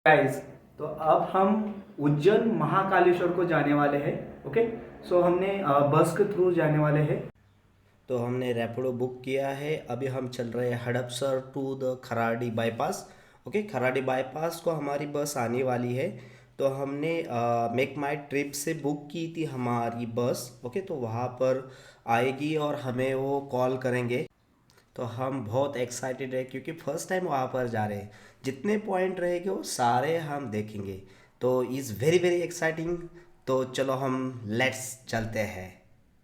Guys, तो अब हम उज्जैन महाकालेश्वर को जाने वाले हैं। ओके, सो हमने बस के थ्रू जाने वाले हैं। तो हमने रैपिडो बुक किया है। अभी हम चल रहे हैं Hadapsar to the Kharadi bypass. Okay, Kharadi bypass को हमारी बस आने वाली है। तो हमने मेक माई ट्रिप से बुक की थी हमारी बस। ओके, तो वहाँ पर आएगी और हमें वो कॉल करेंगे। तो हम बहुत एक्साइटेड है क्योंकि फर्स्ट टाइम वहाँ पर जा रहे हैं। जितने पॉइंट रहेंगे वो सारे हम देखेंगे। तो इज़ वेरी वेरी एक्साइटिंग। तो चलो हम लेट्स चलते हैं।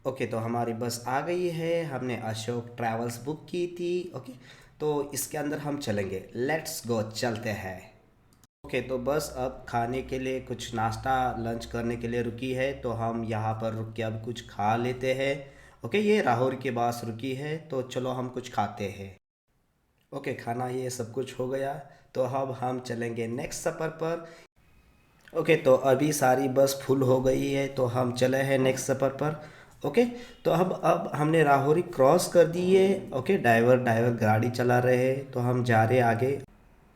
ओके, तो हमारी बस आ गई है। हमने अशोक ट्रैवल्स बुक की थी। ओके, तो इसके अंदर हम चलेंगे। लेट्स गो, चलते हैं। ओके, तो बस अब खाने के लिए कुछ नाश्ता लंच करने के लिए रुकी है। तो हम यहाँ पर रुक के अब कुछ खा लेते हैं। ओके, ये राहुल के पास रुकी है, तो चलो हम कुछ खाते हैं। ओके, खाना ये सब कुछ हो गया। तो अब हम चलेंगे नेक्स्ट सफ़र पर। ओके, तो अभी सारी बस फुल हो गई है, तो हम चले हैं नेक्स्ट सफ़र पर। ओके, तो अब हमने राहोरी क्रॉस कर दी है। ओके, ड्राइवर गाड़ी चला रहे हैं, तो हम जा रहे आगे।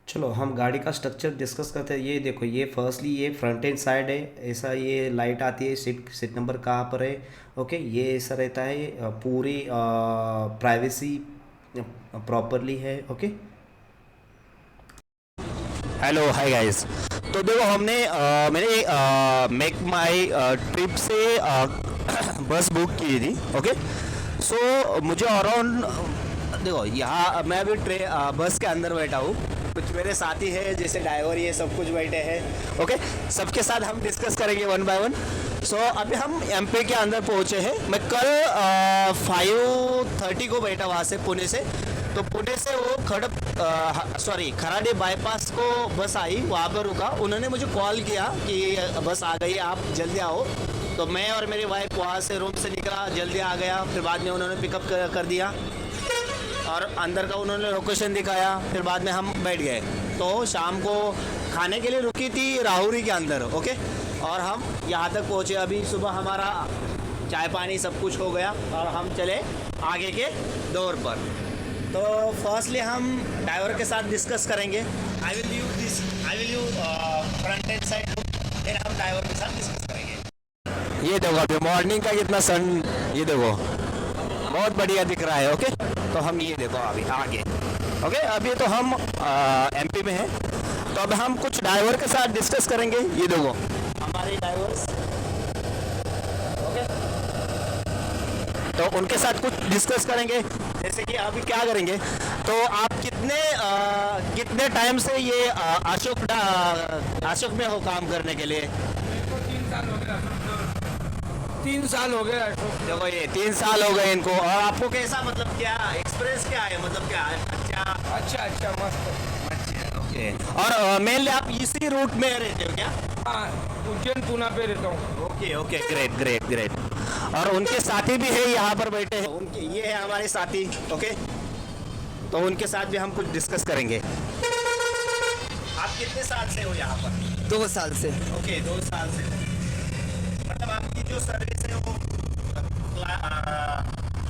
चलो हम गाड़ी का स्ट्रक्चर डिस्कस करते हैं। ये देखो, ये फर्स्टली ये फ्रंट एंड साइड है। ऐसा ये लाइट आती है, सीट नंबर कहाँ पर है। ओके, ये ऐसा रहता है। पूरी प्राइवेसी प्रॉपरली है। Okay, hello hi guys. तो देखो मैंने मेक माई ट्रिप से बस बुक की थी। ओके, सो मुझे अराउंड देखो यहाँ मैं अभी बस के अंदर बैठा हूँ। कुछ मेरे साथी है जैसे ड्राइवर, ये सब कुछ बैठे हैं। ओके, सबके साथ हम डिस्कस करेंगे वन बाय वन। सो अभी हम एमपी के अंदर पहुँचे हैं। मैं कल 5:30 को बैठा वहाँ से, पुणे से। तो पुणे से वो खराड़ी बाईपास को बस आई, वहाँ पर रुका। उन्होंने मुझे कॉल किया कि बस आ गई, आप जल्दी आओ। तो मैं और मेरी वाइफ वहाँ से रूम से निकला, जल्दी आ गया। फिर बाद में उन्होंने पिकअप कर दिया और अंदर का उन्होंने लोकेशन दिखाया। फिर बाद में हम बैठ गए। तो शाम को खाने के लिए रुकी थी राहुरी के अंदर। ओके, और हम यहाँ तक पहुँचे। अभी सुबह हमारा चाय पानी सब कुछ हो गया और हम चले आगे के दौर पर। तो फर्स्टली हम ड्राइवर के साथ डिस्कस करेंगे। I will you front end side book, फिर हम ड्राइवर के साथ डिस्कस करेंगे। ये देखो अभी मॉर्निंग का कितना सन, ये देखो बहुत बढ़िया दिख रहा है। ओके, तो हम ये देखो अभी आगे। ओके, अभी तो हम एमपी में हैं। तो अब हम कुछ ड्राइवर के साथ डिस्कस करेंगे। ये देखो हमारे ड्राइवर्स। ओके, तो उनके साथ कुछ डिस्कस करेंगे। जैसे कि अभी क्या करेंगे, तो आप कितने टाइम से ये अशोक में हो काम करने के लिए? 3 साल हो गए अशोक। देखो ये 3 साल हो गए इनको। और आपको कैसा, मतलब क्या एक्सपीरियंस क्या है, मतलब क्या है? अच्छा मस्त। ओके, और मेनली आप इसी रूट में रहते हो क्या? हाँ, उज्जैन पूना पे रहता हूँ। Okay, great. और उनके साथी भी है यहाँ पर बैठे हैं। उनके ये है हमारे साथी। ओके, तो उनके साथ भी हम कुछ डिस्कस करेंगे। आप कितने साल से हो यहाँ पर? 2 साल से। ओके, 2 साल से। मतलब आपकी जो सर्विस है वो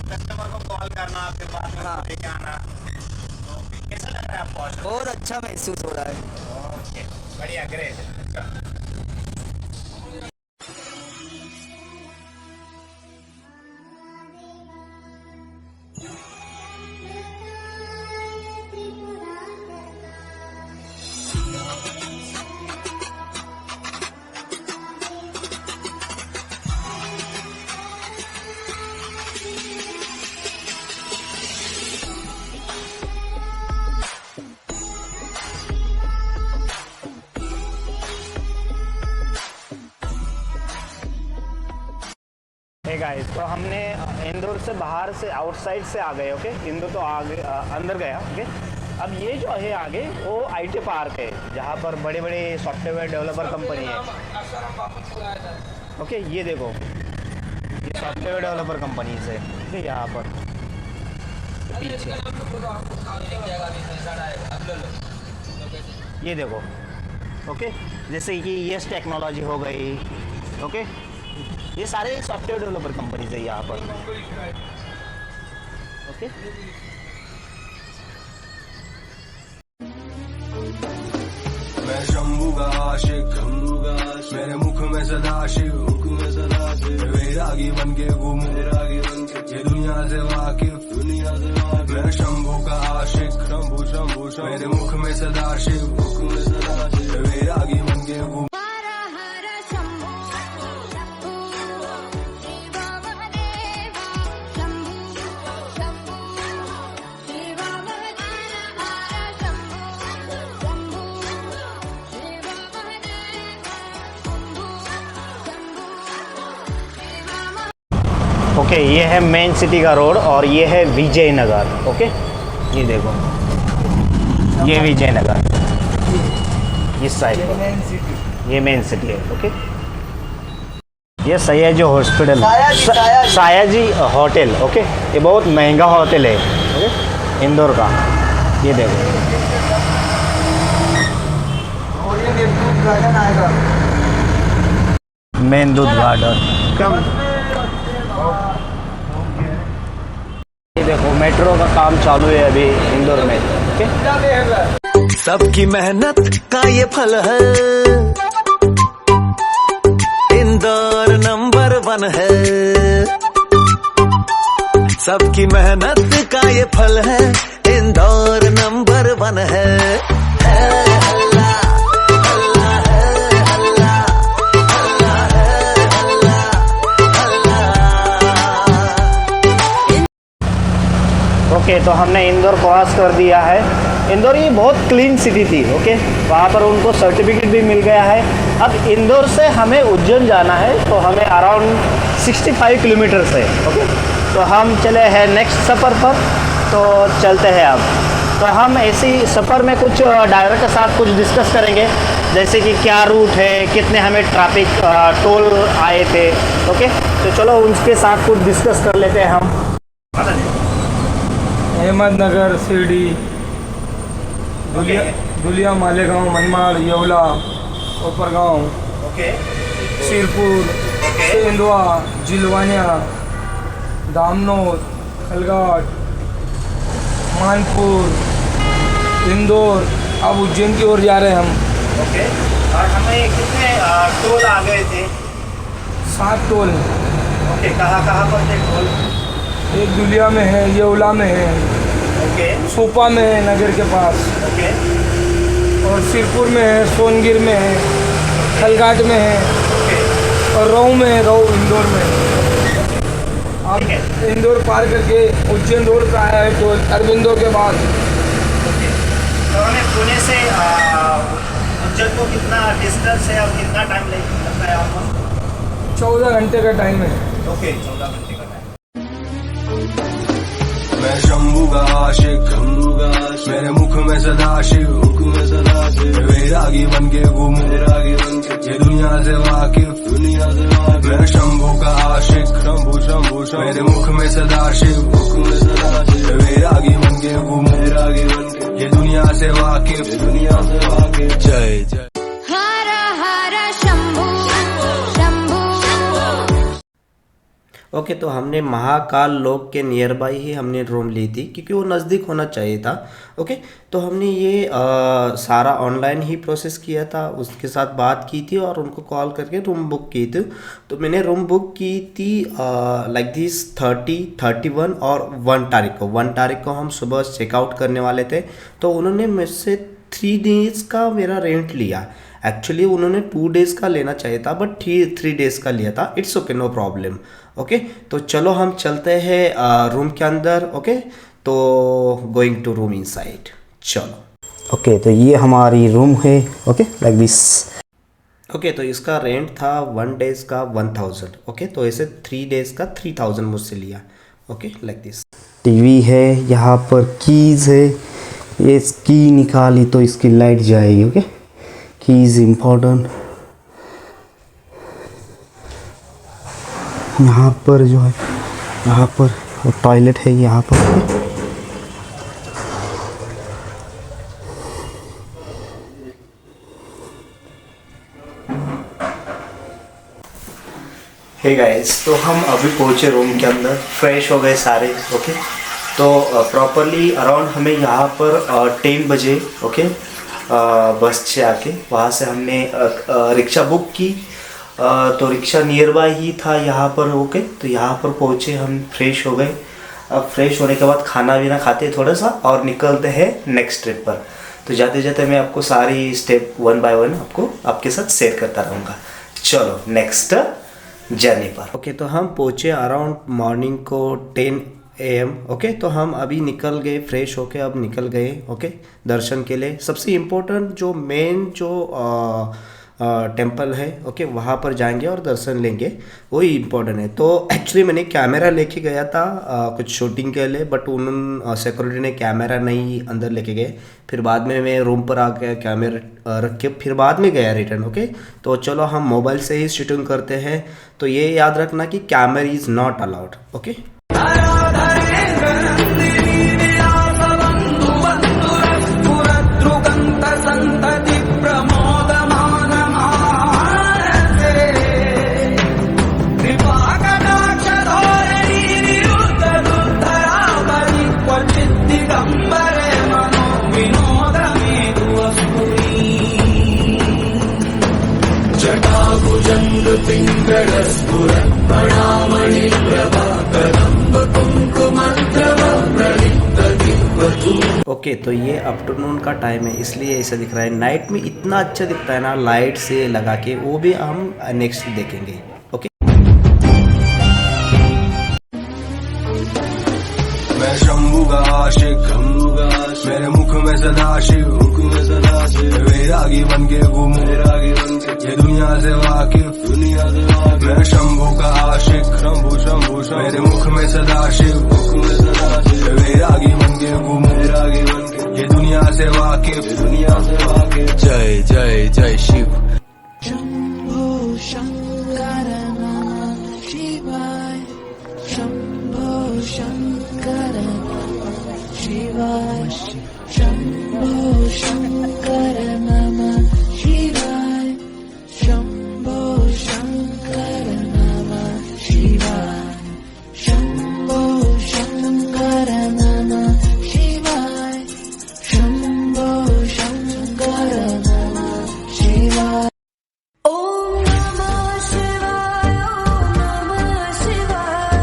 कस्टमर को कॉल करना, फिर बाद में हाँ, लेके आना, तो कैसा लग रहा है आपको? बहुत अच्छा महसूस हो रहा है। ओके, बढ़िया, ग्रेट। गाइस, तो हमने इंदौर से बाहर से आउटसाइड से आ गए। ओके, इंदौर तो आगे अंदर गया। ओके, अब ये जो है आगे वो आईटी पार्क है, जहाँ पर बड़े बड़े सॉफ्टवेयर डेवलपर कंपनी है। ओके, ये देखो, ये सॉफ्टवेयर डेवलपर कंपनी है। ठीक है, यहाँ पर पीछे ये देखो। ओके, जैसे कि यस टेक्नोलॉजी हो गई। ओके, ये सारे सॉफ्टवेयर डेवलपर कंपनीज है यहाँ पर। ओके, शंभू का आशिक मेरे मुख में सदा शिव वैरागी बन के घूमूं ये दुनिया से वाकिफ मैं शंभू का आशिक मेरे मुख में सदा शिव वैरागी बन के घूमूं ओके ये है मेन सिटी का रोड और ये है विजयनगर। ओके ये देखो ये विजयनगर इस साइड पर ये मेन सिटी है। ओके ये Sayaji hospital Sayaji hotel. Okay ये बहुत महंगा होटल है। ओके इंदौर का ये देखो। और ये मेघदूत गार्डन आएगा। मेन दूध गार्डन ये देखो मेट्रो का काम चालू है अभी इंदौर में। ओके सबकी मेहनत का ये फल है इंदौर नंबर 1 है। सबकी मेहनत का ये फल है इंदौर नंबर 1 है। ओके तो हमने इंदौर क्रॉस कर दिया है। इंदौर ये बहुत क्लीन सिटी थी। ओके वहाँ पर उनको सर्टिफिकेट भी मिल गया है। अब इंदौर से हमें उज्जैन जाना है तो हमें अराउंड 65 किलोमीटर है। ओके तो हम चले हैं नेक्स्ट सफ़र पर। तो चलते हैं अब। तो हम ऐसी सफ़र में कुछ ड्राइवर के साथ कुछ डिस्कस करेंगे जैसे कि क्या रूट है, कितने हमें ट्रैफिक टोल आए थे। ओके तो चलो उनके साथ कुछ डिस्कस कर लेते हैं हम। अहमदनगर, शिरडी, दुलिया, मालेगांव, मनमाड़, येवला, कोपरगांव, ओके शिरपुर, सेंधवा, जिलवानिया, दामनोद, खलघाट, मानपुर, इंदौर। अब उज्जैन की ओर जा रहे हैं हम। ओके और हमें कितने टोल आ गए थे? 7 टोल। ओके कहाँ पर थे टोल? एक दुलिया में है, येवला में है, ओके सोपा में है नगर के पास, ओके और सिरपुर में है, सोनगिर में है, खलघाट में है, और रहू में है, रहू इंदौर में है। आप इंदौर पार करके उज्जैन रोड पे आया है तो अरविंदो के बाद। तो हमें पुणे से उज्जैन को कितना डिस्टेंस है और कितना टाइम लगता है आपको? 14 घंटे का टाइम है। ओके 14 घंटे का टाइम। मैं शंभू का आशिक मेरे मुख में सदा शिव वैरागी बन के घूमूं ये दुनिया से वाकिफ मैं शंभू का आशिक मेरे मुख में सदा शिव वैरागी बन के घूमूं ये दुनिया से वाकिफ जय जय। हर हर शंभू शंभू। ओके तो हमने महाकाल लोक के नियर बाई ही हमने रूम ली थी क्योंकि वो नज़दीक होना चाहिए था। ओके तो हमने ये सारा ऑनलाइन ही प्रोसेस किया था, उसके साथ बात की थी और उनको कॉल करके रूम बुक की थी। तो मैंने रूम बुक की थी लाइक दिस 30, 31 और 1 तारीख को। 1 तारीख को हम सुबह चेकआउट करने वाले थे तो उन्होंने मुझसे 3 डेज़ का मेरा रेंट लिया। एक्चुअली उन्होंने 2 डेज़ का लेना चाहिए था बट 3 डेज़ का लिया था। It's okay no problem. Okay तो चलो हम चलते हैं रूम के अंदर। ओके तो गोइंग टू रूम इनसाइड चलो। ओके तो ये हमारी रूम है। Okay like this. ओके तो इसका रेंट था 1 डेज़ का 1000। ओके तो ऐसे 3 डेज़ का 3000 मुझसे लिया। Okay like this. टीवी है, यहाँ पर कीज़ है, ये की निकाली तो इसकी लाइट जाएगी। Okay keys important. यहाँ पर जो है यहाँ पर टॉयलेट है यहाँ पर। हे गाइस तो हम अभी पहुँचे रूम के अंदर, फ्रेश हो गए सारे। ओके तो प्रॉपरली अराउंड हमें यहाँ पर 10 बजे ओके बस से आके वहाँ से हमने रिक्शा बुक की। तो रिक्शा नियर बाय ही था यहाँ पर। ओके, तो यहाँ पर पहुँचे, हम फ्रेश हो गए। अब फ्रेश होने के बाद खाना पीना खाते थोड़ा सा और निकलते हैं नेक्स्ट ट्रिप पर। तो जाते जाते मैं आपको सारी स्टेप 1 बाय 1 आपके साथ शेयर करता रहूँगा। चलो नेक्स्ट जर्नी पर। ओके, तो हम पहुँचे अराउंड मॉर्निंग को 10 AM। ओके, तो हम अभी निकल गए, फ्रेश होके अब निकल गए। ओके, दर्शन के लिए। सबसे इम्पोर्टेंट जो मेन जो टेम्पल है, ओके, वहाँ पर जाएंगे और दर्शन लेंगे, वही इम्पोर्टेंट है। तो एक्चुअली मैंने कैमरा लेके गया था कुछ शूटिंग के लिए, बट उन्होंने सिक्योरिटी ने कैमरा नहीं अंदर लेके गए। फिर बाद में मैं रूम पर आ गया, कैमरा रख के फिर बाद में गया रिटर्न। ओके, तो चलो हम मोबाइल से ही शूटिंग करते हैं। तो ये याद रखना कि camera is not allowed. Okay, okay, तो ये आफ्टरनून का टाइम है इसलिए ऐसा दिख रहा है। नाइट में इतना अच्छा दिखता है ना लाइट से लगा के, वो भी हम नेक्स्ट देखेंगे। ओके, मैं शंभू का आशिक, मेरे मुख में सदा शिव, वैरागी बन के घूमूं, ये दुनिया से वाकिफ। मैं शंभू का आशिक, मेरे मुख में सदा शिव, वैरागी बन के घूमूं, ये दुनिया से वाकिफ। जय जय जय शिव। शंभो शंकर नमः शिवाय, शंभो शंकर नमः शिवाय, शंभो शंकर नमः शिवाय, शंभो शंकर नमः शिवाय, शंभो शंकर नमः शिवाय, शंभो शंकर नमः शिवाय। ओम नमः शिवाय, ओम नमः शिवाय,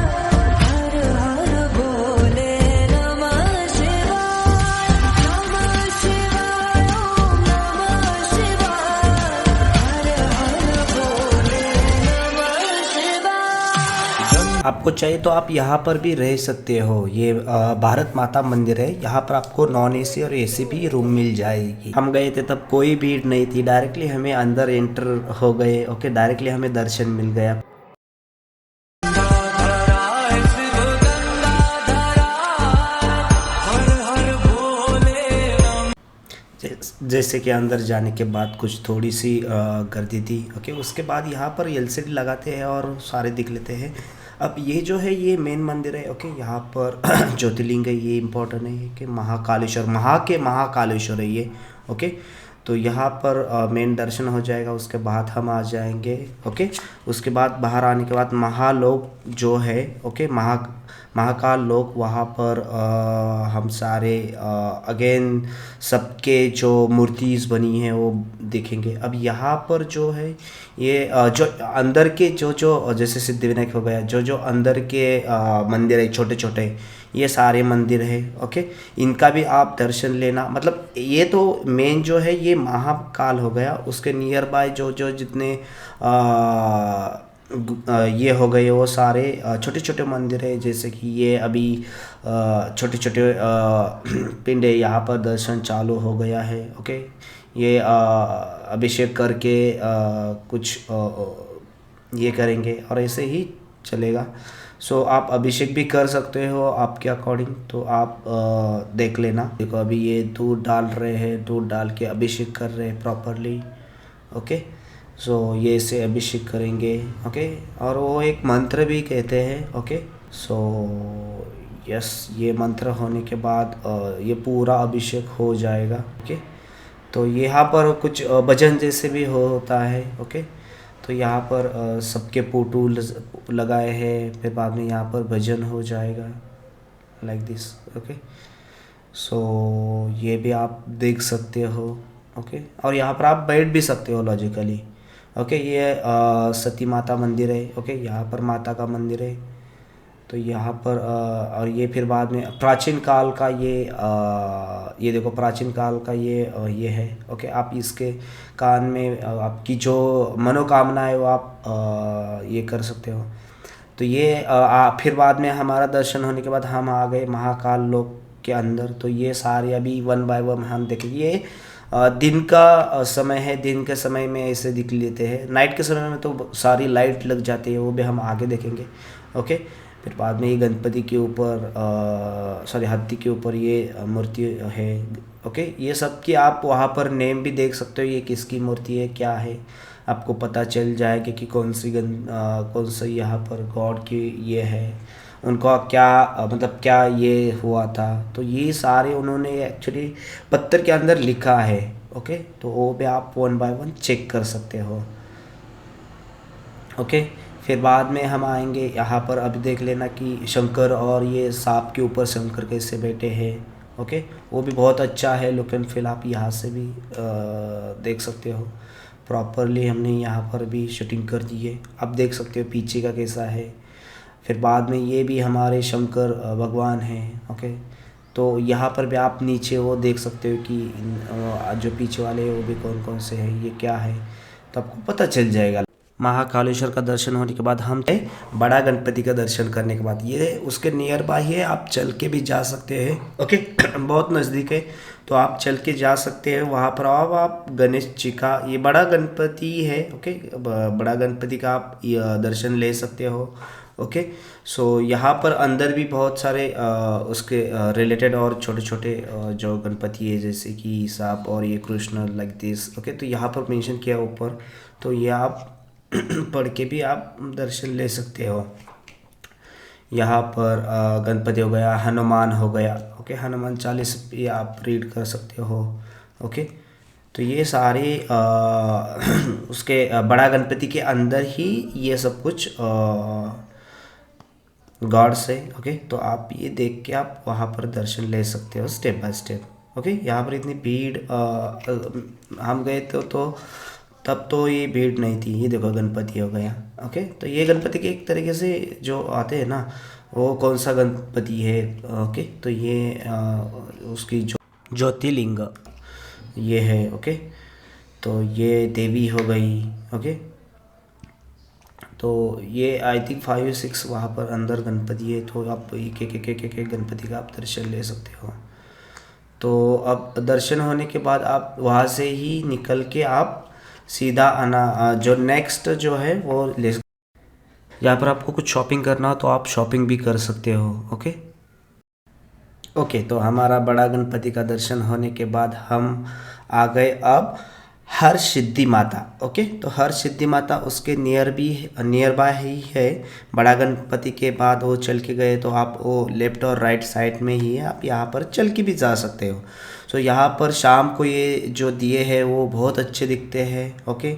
हर हर भोले नमः शिवाय, नमः शिवाय, ओम नमः शिवाय, हर हर भोले नमः शिवाय। आपको चाहिए तो आप यहाँ पर भी रह सकते हो। ये भारत माता मंदिर है, यहाँ पर आपको नॉन AC और AC भी रूम मिल जाएगी। हम गए थे तब कोई भीड़ नहीं थी, डायरेक्टली हमें अंदर एंटर हो गए। ओके, डायरेक्टली हमें दर्शन मिल गया। जैसे कि अंदर जाने के बाद कुछ थोड़ी सी गर्दी थी। ओके, उसके बाद यहाँ पर LCD लगाते हैं और सारे दिख लेते हैं। अब ये जो है ये मेन मंदिर है। ओके, यहाँ पर ज्योतिर्लिंग है, ये इम्पोर्टेंट है कि महाकालेश्वर, महाकालेश्वर है ये। ओके, तो यहाँ पर मेन दर्शन हो जाएगा, उसके बाद हम आ जाएंगे। ओके, उसके बाद बाहर आने के बाद महालोक जो है, ओके, महाकाल लोक, वहाँ पर हम सारे अगेन सबके जो मूर्तिज बनी हैं वो देखेंगे। अब यहाँ पर जो है ये जो अंदर के जो जैसे सिद्धिविनायक हो गया, जो अंदर के मंदिर है छोटे छोटे, ये सारे मंदिर है। ओके, इनका भी आप दर्शन लेना। मतलब ये तो मेन जो है ये महाकाल हो गया, उसके नियर बाय जो जितने ये हो गए वो सारे छोटे छोटे मंदिर है। जैसे कि ये अभी छोटे छोटे पिंड है, यहाँ पर दर्शन चालू हो गया है। ओके, ये अभिषेक करके कुछ ये करेंगे और ऐसे ही चलेगा। सो आप अभिषेक भी कर सकते हो आपके अकॉर्डिंग, तो आप देख लेना। देखो अभी ये दूध डाल रहे हैं, दूध डाल के अभिषेक कर रहे हैं प्रॉपरली। ओके, सो ये से अभिषेक करेंगे। ओके, और वो एक मंत्र भी कहते हैं। ओके, सो यस, ये मंत्र होने के बाद ये पूरा अभिषेक हो जाएगा। ओके, तो यहाँ पर कुछ भजन जैसे भी होता है। ओके, तो यहाँ पर सबके फोटो लगाए हैं, फिर बाद में यहाँ पर भजन हो जाएगा लाइक दिस। ओके, सो ये भी आप देख सकते हो। ओके। और यहाँ पर आप बैठ भी सकते हो लॉजिकली। ओके, ये सती माता मंदिर है। ओके, यहाँ पर माता का मंदिर है। तो यहाँ पर और ये फिर बाद में प्राचीन काल का ये देखो प्राचीन काल का ये है। ओके, आप इसके कान में आपकी जो मनोकामना है वो आप ये कर सकते हो। तो ये फिर बाद में हमारा दर्शन होने के बाद हम आ गए महाकाल लोक के अंदर। तो ये सारे अभी वन बाय वन हम देखेंगे। ये दिन का समय है, दिन के समय में ऐसे दिख लेते हैं। नाइट के समय में तो सारी लाइट लग जाती है, वो भी हम आगे देखेंगे। ओके, फिर बाद में ये गणपति के ऊपर सॉरी हाथी के ऊपर ये मूर्ति है। ओके, ये सब की आप वहाँ पर नेम भी देख सकते हो, ये किसकी मूर्ति है, क्या है, आपको पता चल जाएगा कि कौन सी यहाँ पर गॉड की ये है, उनका क्या मतलब क्या ये हुआ था। तो ये सारे उन्होंने एक्चुअली पत्थर के अंदर लिखा है। ओके, तो वो भी आप वन बाय वन चेक कर सकते हो। ओके, फिर बाद में हम आएंगे यहाँ पर। अभी देख लेना कि शंकर और ये सांप के ऊपर शंकर कैसे बैठे हैं। ओके, वो भी बहुत अच्छा है लुक एंड फील, आप यहाँ से भी देख सकते हो। प्रॉपरली हमने यहाँ पर भी शूटिंग कर दी है, आप देख सकते हो पीछे का कैसा है। फिर बाद में ये भी हमारे शंकर भगवान हैं। ओके, तो यहाँ पर भी आप नीचे वो देख सकते हो कि जो पीछे वाले वो भी कौन कौन से हैं, ये क्या है, तो आपको पता चल जाएगा। महाकालेश्वर का दर्शन होने के बाद हम बड़ा गणपति का दर्शन करने के बाद ये उसके नियर बाय है, आप चल के भी जा सकते हैं। ओके, बहुत नज़दीक है, तो आप चल के जा सकते हैं वहाँ पर। आप गणेश जी का ये बड़ा गणपति है। ओके, बड़ा गणपति का आप दर्शन ले सकते हो। ओके, सो यहाँ पर अंदर भी बहुत सारे उसके रिलेटेड और छोटे छोटे जो गणपति है, जैसे कि सांप और ये कृष्ण लाइक दिस। ओके, तो यहाँ पर मेंशन किया ऊपर, तो ये आप पढ़ के भी आप दर्शन ले सकते हो। यहाँ पर गणपति हो गया, हनुमान हो गया। ओके, हनुमान चालीस भी आप रीड कर सकते हो। ओके, तो ये सारे उसके बड़ा गणपति के अंदर ही ये सब कुछ गॉड्स है। ओके, तो आप ये देख के आप वहाँ पर दर्शन ले सकते हो स्टेप बाय स्टेप। ओके, यहाँ पर इतनी भीड़ हम गए तो तब तो ये भीड़ नहीं थी। ये देखो गणपति हो गया। ओके, तो ये गणपति के एक तरीके से जो आते हैं ना, वो कौन सा गणपति है। ओके, तो ये उसकी जो ज्योतिर्लिंग ये है। ओके, तो ये देवी हो गई। ओके, तो ये आई थिंक 5-6 वहाँ पर अंदर गणपति है, तो आप एक गणपति का आप दर्शन ले सकते हो। तो अब दर्शन होने के बाद आप वहाँ से ही निकल के आप सीधा आना जो नेक्स्ट जो है वो ले। यहाँ पर आपको कुछ शॉपिंग करना हो तो आप शॉपिंग भी कर सकते हो। ओके ओके, तो हमारा बड़ा गणपति का दर्शन होने के बाद हम आ गए अब हर सिद्धि माता। ओके, तो हर सिद्धि माता उसके नियर बाय ही है। बड़ा गणपति के बाद वो चल के गए तो आप वो लेफ्ट और राइट साइड में ही है, आप यहाँ पर चल के भी जा सकते हो। सो यहाँ पर शाम को ये जो दिए हैं वो बहुत अच्छे दिखते हैं। ओके,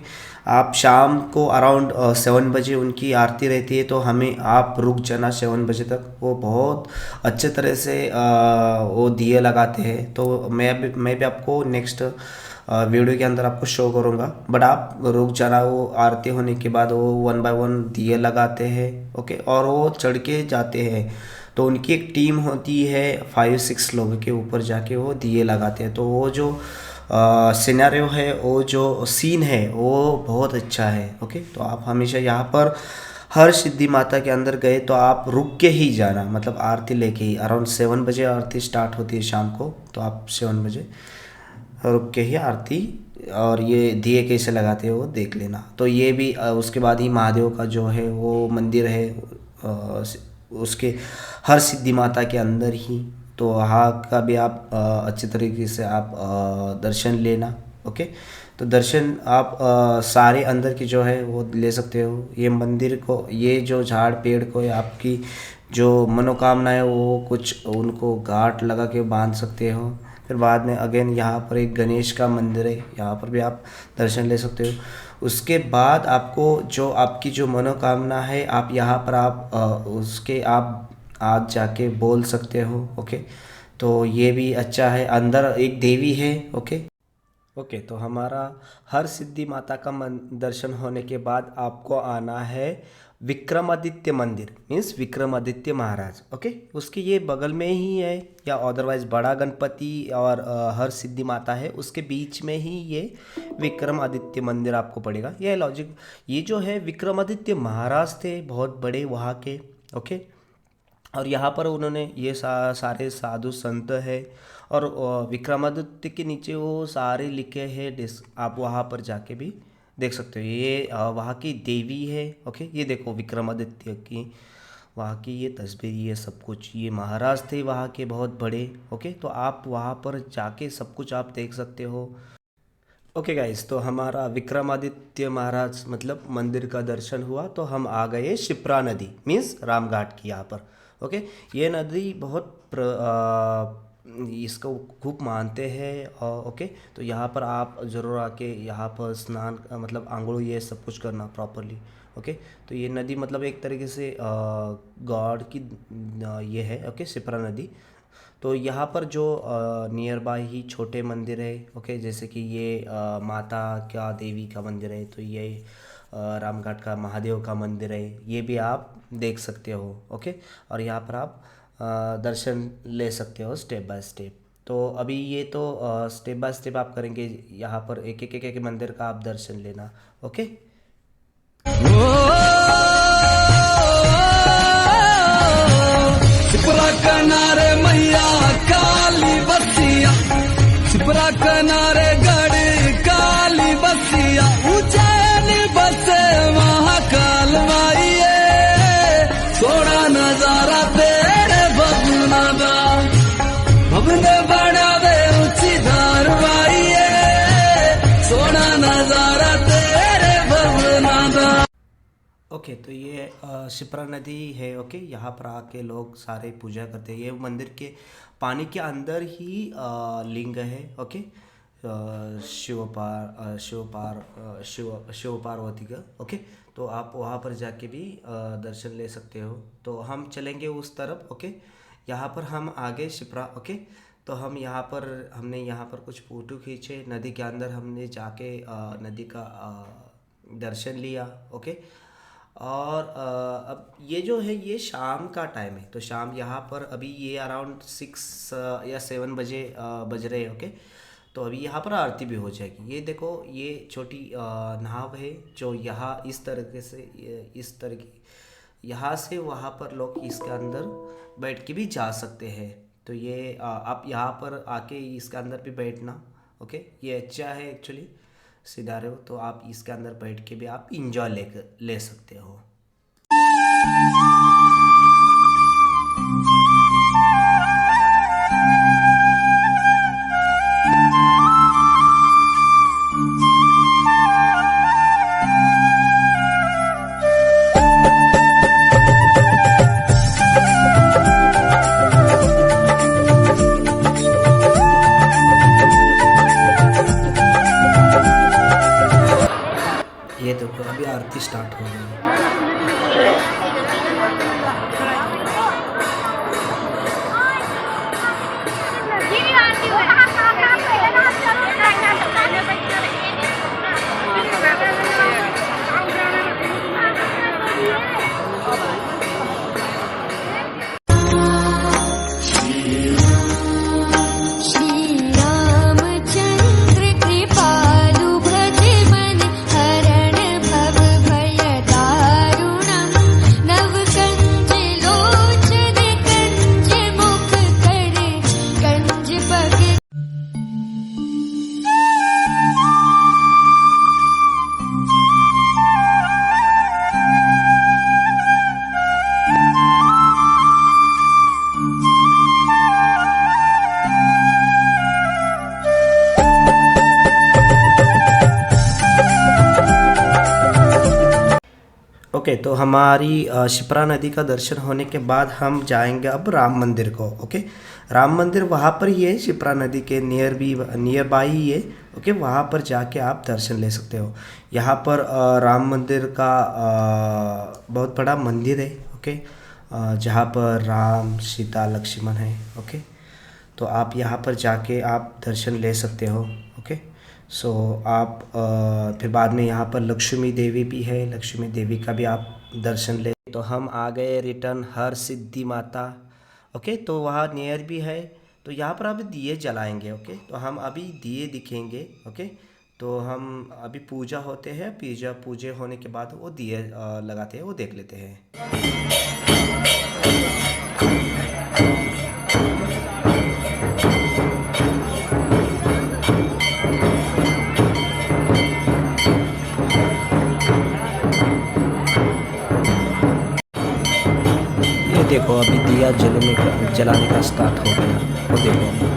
आप शाम को अराउंड 7 बजे उनकी आरती रहती है, तो हमें आप रुक जाना 7 बजे तक। वो बहुत अच्छे तरह से वो दिए लगाते हैं, तो मैं भी आपको नेक्स्ट वीडियो के अंदर आपको शो करूँगा। बट आप रुक जाना, वो आरती होने के बाद वो 1 बाय 1 दिए लगाते हैं। ओके, और वो चढ़ के जाते हैं, तो उनकी एक टीम होती है 5-6 लोगों के ऊपर जाके वो दिए लगाते हैं। तो वो जो सिनेरियो है, वो जो सीन है वो बहुत अच्छा है। ओके, तो आप हमेशा यहाँ पर हर सिद्धि माता के अंदर गए तो आप रुक के ही जाना, मतलब आरती लेके ही। अराउंड 7 बजे आरती स्टार्ट होती है शाम को, तो आप 7 बजे रुक के ही आरती और ये दिए कैसे लगाते हो वो देख लेना। तो ये भी उसके बाद ही महादेव का जो है वो मंदिर है उसके हर सिद्धि माता के अंदर ही, तो वहाँ का भी आप अच्छे तरीके से आप दर्शन लेना। ओके, तो दर्शन आप सारे अंदर की जो है वो ले सकते हो। ये मंदिर को, ये जो झाड़ पेड़ को आपकी जो मनोकामना है वो कुछ उनको गांठ लगा के बांध सकते हो। फिर बाद में अगेन यहाँ पर एक गणेश का मंदिर है, यहाँ पर भी आप दर्शन ले सकते हो। उसके बाद आपको जो आपकी जो मनोकामना है आप यहाँ पर आप उसके आप आज जाके बोल सकते हो। ओके, तो ये भी अच्छा है। अंदर एक देवी है। ओके, ओके, तो हमारा हर सिद्धि माता का दर्शन होने के बाद आपको आना है विक्रमादित्य मंदिर, मीन्स विक्रमादित्य महाराज। ओके, उसके ये बगल में ही है, या अदरवाइज बड़ा गणपति और हर सिद्धि माता है, उसके बीच में ही ये विक्रमादित्य मंदिर आपको पड़ेगा। ये लॉजिक, ये जो है विक्रमादित्य महाराज थे, बहुत बड़े वहाँ के। ओके, और यहाँ पर उन्होंने ये सारे साधु संत है, और विक्रमादित्य के नीचे वो सारे लिखे हैं, आप वहाँ पर जाके भी देख सकते हो। ये वहाँ की देवी है। ओके, ये देखो विक्रमादित्य की वहाँ की ये तस्वीर, ये सब कुछ, ये महाराज थे वहाँ के बहुत बड़े। ओके, तो आप वहाँ पर जाके सब कुछ आप देख सकते हो। ओके गाइस, तो हमारा विक्रमादित्य महाराज मतलब मंदिर का दर्शन हुआ, तो हम आ गए शिप्रा नदी, मीन्स रामघाट की यहाँ पर। ओके, ये नदी बहुत इसको खूब मानते हैं। ओके, तो यहाँ पर आप ज़रूर आके यहाँ पर स्नान मतलब आंघोड़ ये सब कुछ करना प्रॉपरली। ओके, तो ये नदी मतलब एक तरीके से गॉड की ये है। ओके, शिप्रा नदी। तो यहाँ पर जो नियर बाय ही छोटे मंदिर है। ओके, जैसे कि ये माता का देवी का मंदिर है, तो ये रामघाट का महादेव का मंदिर है, ये भी आप देख सकते हो। ओके, और यहाँ पर आप दर्शन ले सकते हो स्टेप बाय स्टेप। तो अभी ये तो स्टेप बाय स्टेप आप करेंगे, यहाँ पर एक एक एक एक मंदिर का आप दर्शन लेना। ओके, शिप्रा किनारे मैया काली बसिया, शिप्रा किनारे गड़ी काली बसिया, उज्जैन बसे महाकाल माइये, सोना नजारा तेरे भगना दा, भवने बनावे ऊंची धार माइये, सोना नजारा तेरे भगना दा। ओके, तो ये शिप्रा नदी है। ओके, यहाँ पर आके लोग सारे पूजा करते हैं। ये मंदिर के पानी के अंदर ही लिंग है। ओके, शिव पार्वती का। ओके, तो आप वहाँ पर जाके भी दर्शन ले सकते हो। तो हम चलेंगे उस तरफ। ओके, यहाँ पर हम आगे शिप्रा। ओके, तो हम यहाँ पर हमने यहाँ पर कुछ फ़ोटो खींचे, नदी के अंदर हमने जाके नदी का दर्शन लिया। ओके, और अब ये जो है ये शाम का टाइम है, तो शाम यहाँ पर अभी ये अराउंड 6 या 7 बजे बज रहे हैं। ओके, तो अभी यहाँ पर आरती भी हो जाएगी। ये देखो, ये छोटी नाव है जो यहाँ इस तरीके से इस तरह की यहाँ से वहाँ पर लोग इसके अंदर बैठ के भी जा सकते हैं। तो ये आप यहाँ पर आके इसके अंदर भी बैठना। ओके, ये अच्छा है एक्चुअली, सीधा रहे हो तो आप इसके अंदर बैठ के भी आप इंजॉय ले सकते हो। ये तो अभी आरती स्टार्ट हो गई है। ओके, तो हमारी शिप्रा नदी का दर्शन होने के बाद हम जाएंगे अब राम मंदिर को। ओके, राम मंदिर वहाँ पर ही है, शिप्रा नदी के नियर बाई ही है। ओके, वहाँ पर जाके आप दर्शन ले सकते हो। यहाँ पर राम मंदिर का बहुत बड़ा मंदिर है। ओके, जहाँ पर राम सीता लक्ष्मण है। ओके, तो आप यहाँ पर जाके आप दर्शन ले सकते हो। ओके, सो आप फिर बाद में यहाँ पर लक्ष्मी देवी भी है, लक्ष्मी देवी का भी आप दर्शन ले। तो हम आ गए रिटर्न हर सिद्धि माता। ओके, तो वहाँ नियर भी है, तो यहाँ पर अभी दिए जलाएंगे। ओके, तो हम अभी दिए दिखेंगे। ओके, तो हम अभी पूजा होते हैं, पूजे होने के बाद वो दिए लगाते हैं, वो देख लेते हैं। ये देखो अभी दिया जलाने का स्टार्ट हो गया, वो देखो।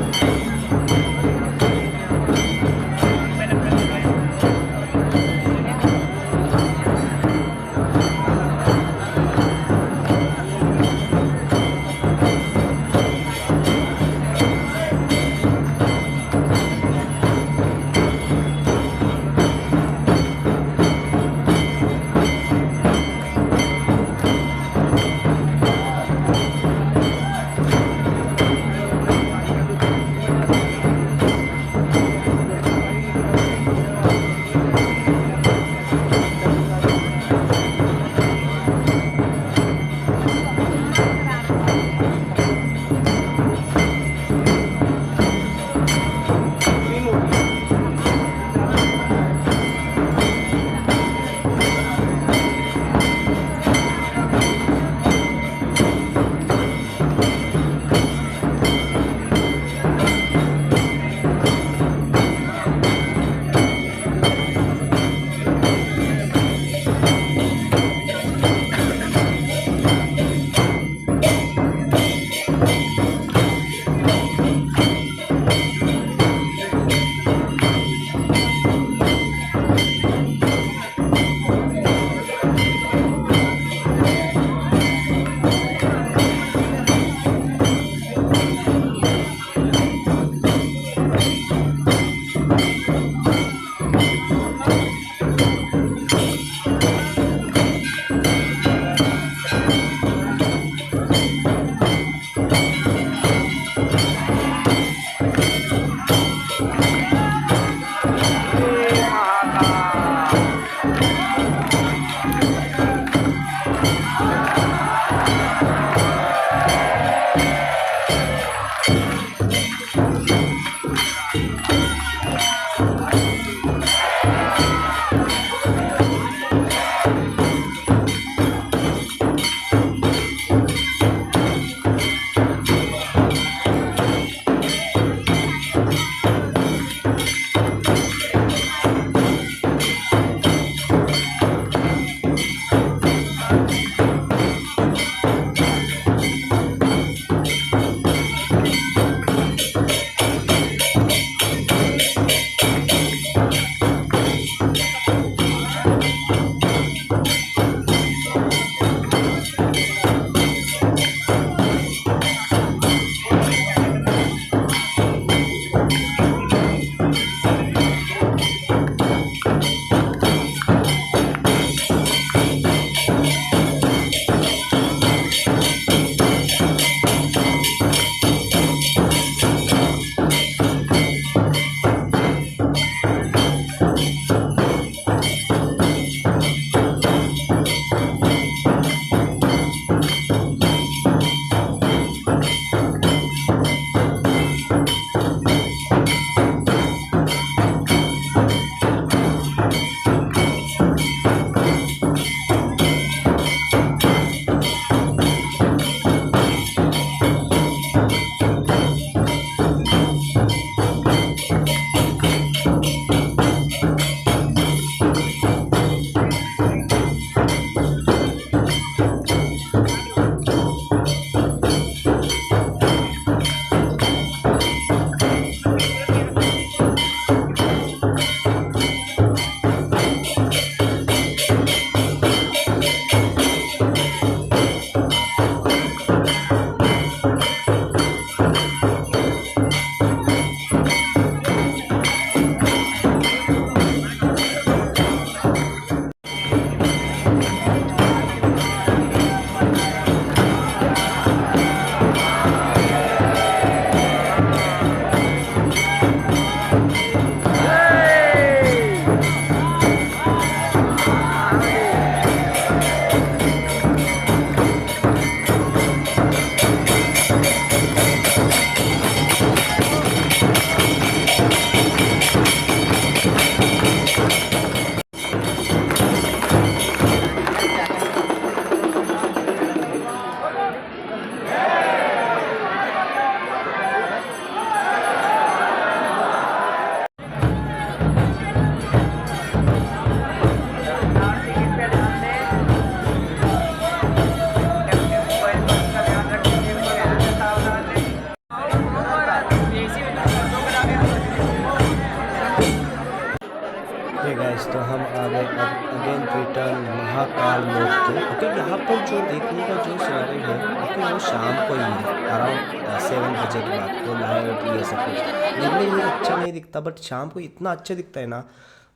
गाइस तो हम आ गए अब अगेन रिटर्न महाकाल लोक के। ओके, यहाँ पर जो देखने का जो सिनेरियो है ओके वो शाम को ही है, अराउंड 7 बजे के बाद तो लाइट ये सब कुछ दिन में ये अच्छा नहीं दिखता, बट शाम को इतना अच्छा दिखता है ना,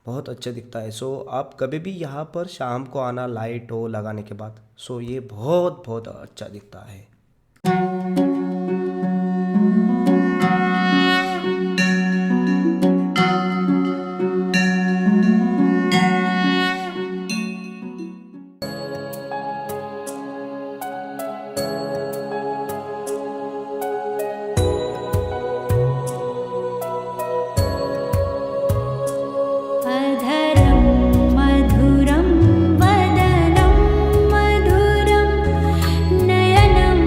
बहुत अच्छा दिखता है। सो आप कभी भी यहाँ पर शाम को आना लाइट हो लगाने के बाद, सो ये बहुत बहुत अच्छा दिखता है। अधरं मधुरं वदनं मधुरं नयनं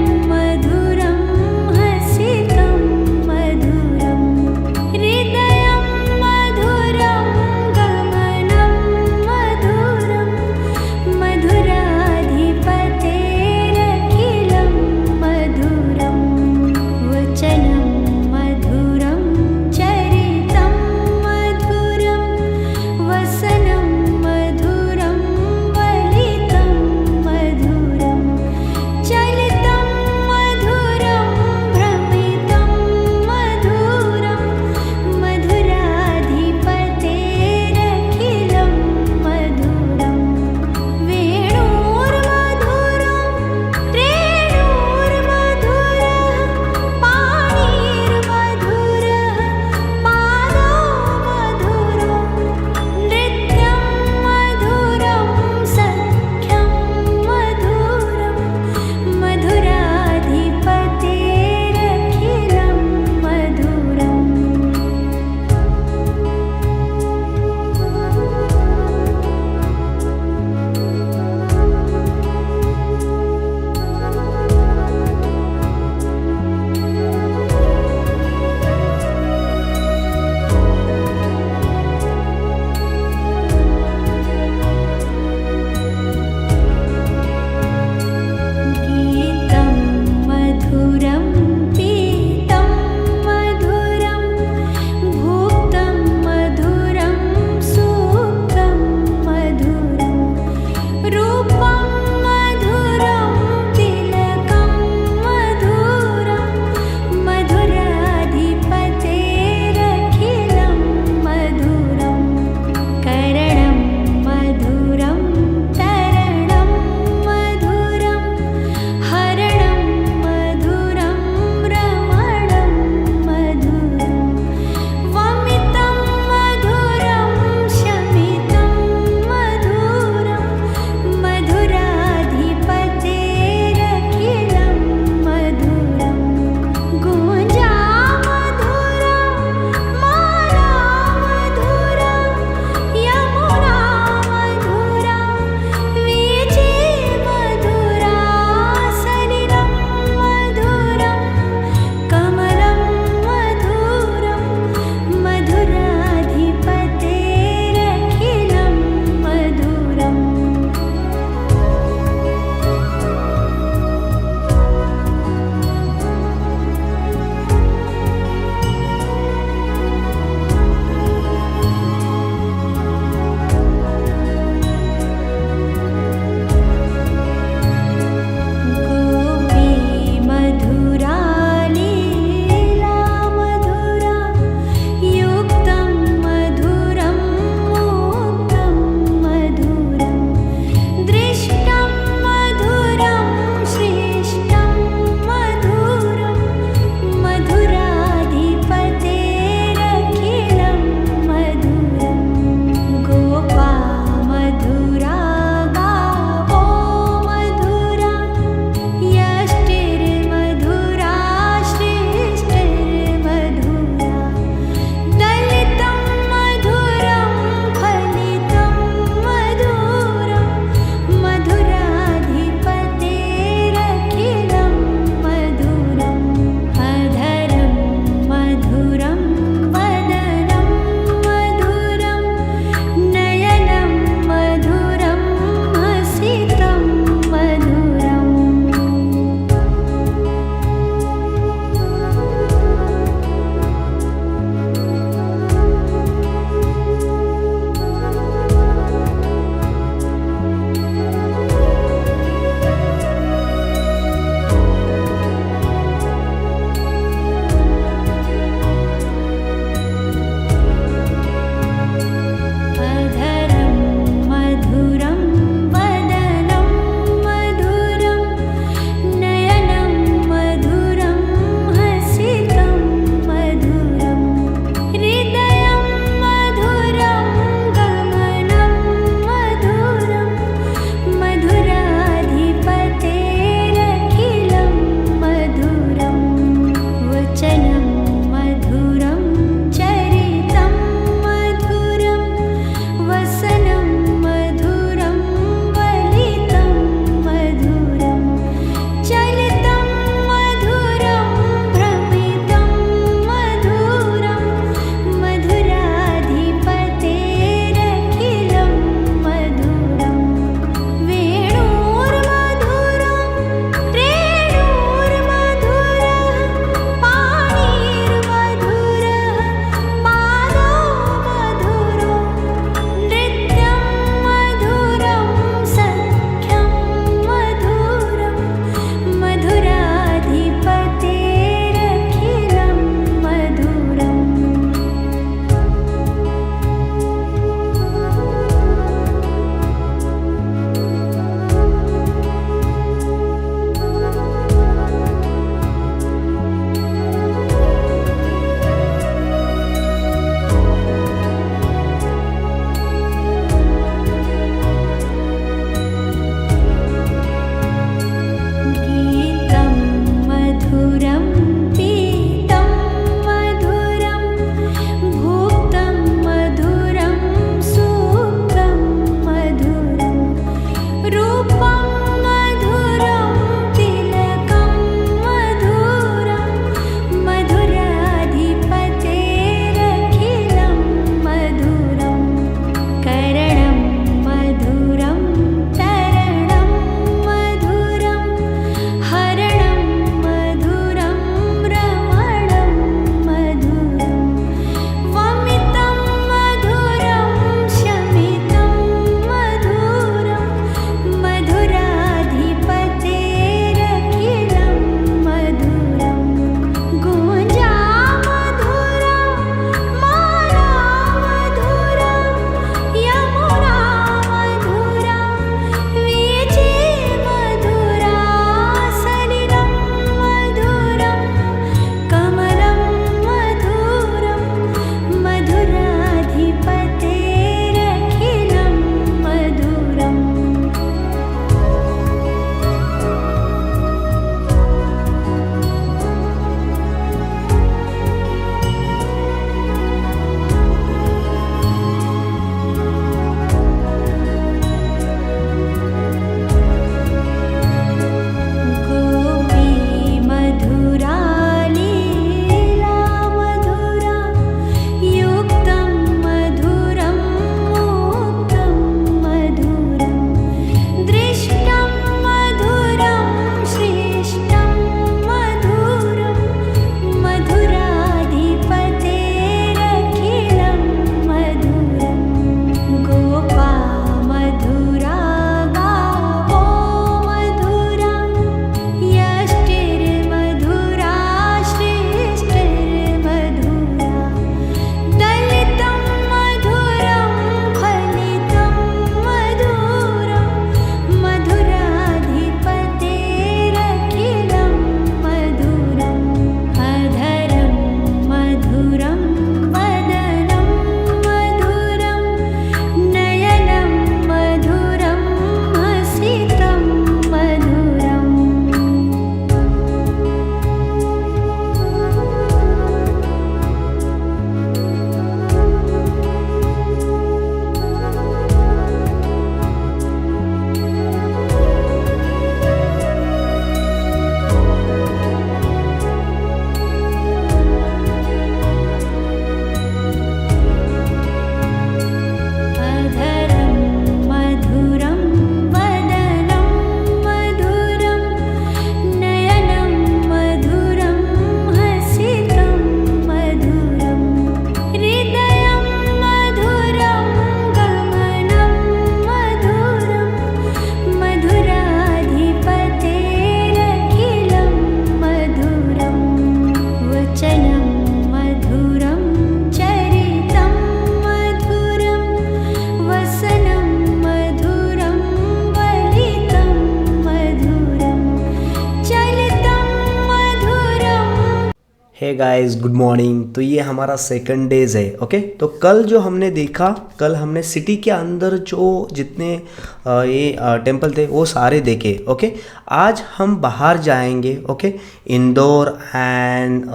हे गाइस, गुड मॉर्निंग। तो ये हमारा सेकंड डेज है। ओके, तो कल जो हमने देखा, कल हमने सिटी के अंदर जो जितने ये टेम्पल थे वो सारे देखे। ओके, आज हम बाहर जाएंगे। ओके, इंदौर एंड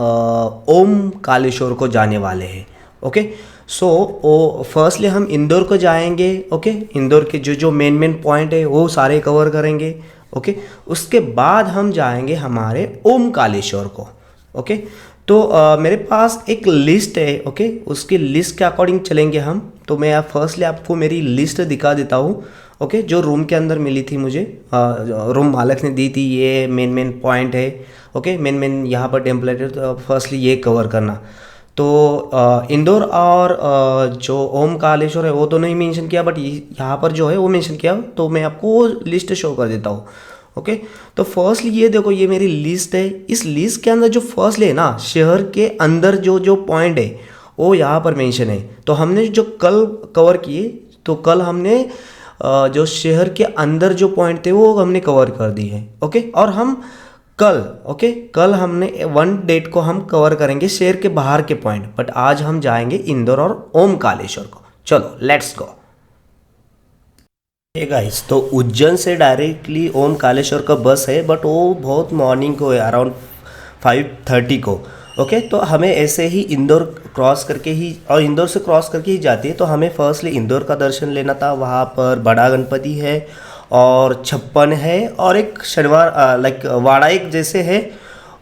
ओम कालेश्वर को जाने वाले हैं। ओके, सो फर्स्टली हम इंदौर को जाएंगे। ओके, इंदौर के जो मेन पॉइंट है वो सारे कवर करेंगे। ओके, उसके बाद हम जाएंगे हमारे ओम कालेश्वर को। ओके, तो मेरे पास एक लिस्ट है। ओके, उसकी लिस्ट के अकॉर्डिंग चलेंगे हम। तो मैं फर्स्टली आपको मेरी लिस्ट दिखा देता हूँ। ओके, जो रूम के अंदर मिली थी मुझे, रूम मालिक ने दी थी। ये मेन पॉइंट है। ओके, मेन यहाँ पर टेम्पलेट है, तो फर्स्टली ये कवर करना। तो इंदौर और जो ओम कालेश्वर है वो तो नहीं मेंशन किया, बट यहाँ पर जो है वो मेंशन किया। तो मैं आपको वो लिस्ट शो कर देता हूँ। ओके, तो फर्स्टली ये देखो, ये मेरी लिस्ट है। इस लिस्ट के अंदर जो फर्स्टली है ना, शहर के अंदर जो पॉइंट है वो यहाँ पर मेंशन है। तो हमने जो कल कवर किए, तो कल हमने जो शहर के अंदर जो पॉइंट थे वो हमने कवर कर दिए हैं। ओके, और हम कल हमने 1 डेट को हम कवर करेंगे शहर के बाहर के पॉइंट, बट आज हम जाएंगे इंदौर और ओम कालेश्वर को। चलो लेट्स गो। हे गाइस, तो उज्जैन से डायरेक्टली ओम कालेश्वर का बस है, बट वो बहुत मॉर्निंग को है, अराउंड 5:30 को। ओके, तो हमें ऐसे ही इंदौर क्रॉस करके ही, और इंदौर से क्रॉस करके ही जाती है। तो हमें फर्स्टली इंदौर का दर्शन लेना था। वहाँ पर बड़ा गणपति है और 56 है, और एक शनिवार लाइक वाड़ा एक जैसे है,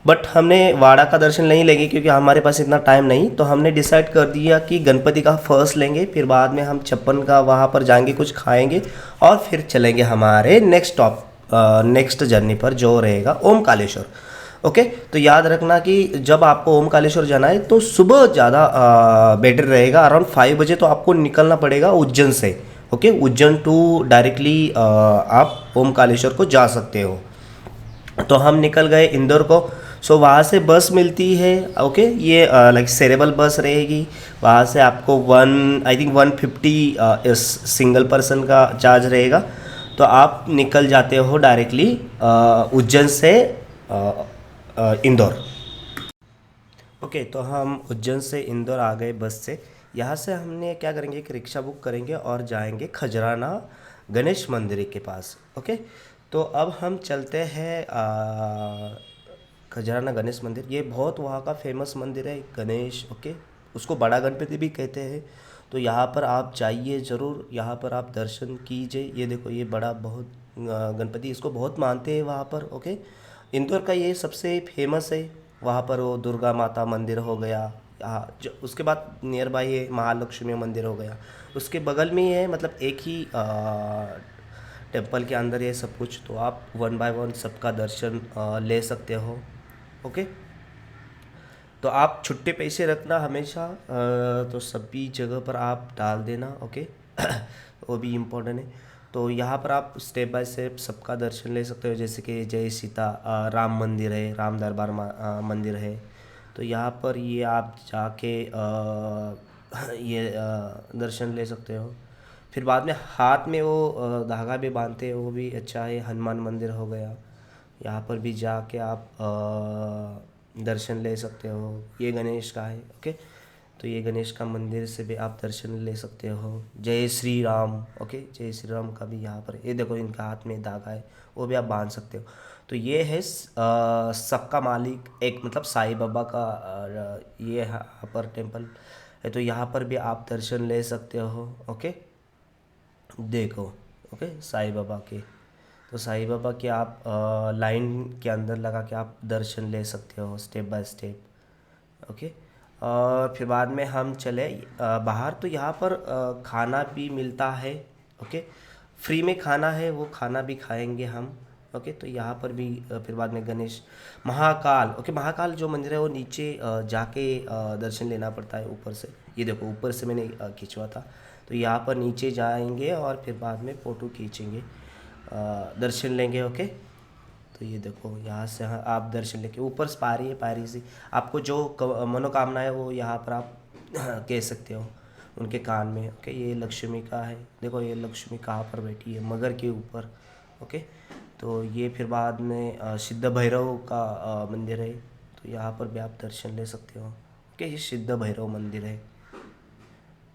बट हमने वाड़ा का दर्शन नहीं लेंगे क्योंकि हमारे पास इतना टाइम नहीं। तो हमने डिसाइड कर दिया कि गणपति का फर्स्ट लेंगे, फिर बाद में हम 56 का वहाँ पर जाएंगे, कुछ खाएंगे, और फिर चलेंगे हमारे नेक्स्ट जर्नी पर, जो रहेगा ओम कालेश्वर। ओके, तो याद रखना कि जब आपको ओम कालेश्वर जाना है तो सुबह ज़्यादा बेटर रहेगा। अराउंड 5 बजे तो आपको निकलना पड़ेगा उज्जैन से। ओके, उज्जैन टू डायरेक्टली आप ओम कालेश्वर को जा सकते हो। तो हम निकल गए इंदौर को। सो वहाँ से बस मिलती है। ओके, ये लाइक सेरेबल बस रहेगी। वहाँ से आपको 150 सिंगल पर्सन का चार्ज रहेगा। तो आप निकल जाते हो डायरेक्टली उज्जैन से इंदौर। ओके, तो हम उज्जैन से इंदौर आ गए बस से। यहाँ से हमने क्या करेंगे, एक रिक्शा बुक करेंगे और जाएंगे खजराना गणेश मंदिर के पास। ओके, तो अब हम चलते हैं खजराना गणेश मंदिर। ये बहुत वहाँ का फेमस मंदिर है, गणेश। ओके, उसको बड़ा गणपति भी कहते हैं। तो यहाँ पर आप जाइए ज़रूर, यहाँ पर आप दर्शन कीजिए। ये देखो, ये बड़ा बहुत गणपति, इसको बहुत मानते हैं वहाँ पर। ओके, इंदौर का ये सबसे फेमस है। वहाँ पर वो दुर्गा माता मंदिर हो गया, जो उसके बाद नियर बाई है महालक्ष्मी मंदिर हो गया, उसके बगल में ही है, मतलब एक ही टेम्पल के अंदर ये सब कुछ। तो आप 1 बाय 1 सबका दर्शन ले सकते हो। ओके, तो आप छुट्टे पैसे रखना हमेशा, तो सभी जगह पर आप डाल देना। ओके, वो भी इम्पोर्टेंट है। तो यहाँ पर आप स्टेप बाय स्टेप सबका दर्शन ले सकते हो, जैसे कि जय सीता राम मंदिर है, राम दरबार मंदिर है। तो यहाँ पर ये आप जाके ये दर्शन ले सकते हो। फिर बाद में हाथ में वो धागा भी बांधते हैं, वो भी अच्छा है। हनुमान मंदिर हो गया, यहाँ पर भी जाके आप दर्शन ले सकते हो। ये गणेश का है। ओके, तो ये गणेश का मंदिर से भी आप दर्शन ले सकते हो। जय श्री राम, ओके, जय श्री राम का भी यहाँ पर, ये देखो इनका हाथ में धागा है, वो भी आप बांध सकते हो। तो ये है सबका मालिक, एक मतलब साईं बाबा का ये यहाँ पर टेम्पल है। तो यहाँ पर भी आप दर्शन ले सकते हो। ओके, देखो, ओके, साईं बाबा के, तो साईं बाबा के आप लाइन के अंदर लगा के आप दर्शन ले सकते हो स्टेप बाय स्टेप। ओके, और फिर बाद में हम चले बाहर। तो यहाँ पर खाना भी मिलता है। ओके, फ्री में खाना है, वो खाना भी खाएंगे हम। ओके, तो यहाँ पर भी फिर बाद में गणेश महाकाल। ओके, महाकाल जो मंदिर है वो नीचे जाके दर्शन लेना पड़ता है ऊपर से। ये देखो, ऊपर से मैंने खिंचवा था। तो यहाँ पर नीचे जाएंगे और फिर बाद में फ़ोटो खींचेंगे, दर्शन लेंगे। ओके, तो ये देखो, यहाँ से आप दर्शन लेके ऊपर से पारी से आपको जो मनोकामना है वो यहाँ पर आप कह सकते हो उनके कान में। ओके, ये लक्ष्मी का है। देखो, ये लक्ष्मी कहाँ पर बैठी है, मगर के ऊपर। ओके, तो ये फिर बाद में सिद्ध भैरव का मंदिर है। तो यहाँ पर भी आप दर्शन ले सकते हो। ओके, ये सिद्ध भैरव मंदिर है।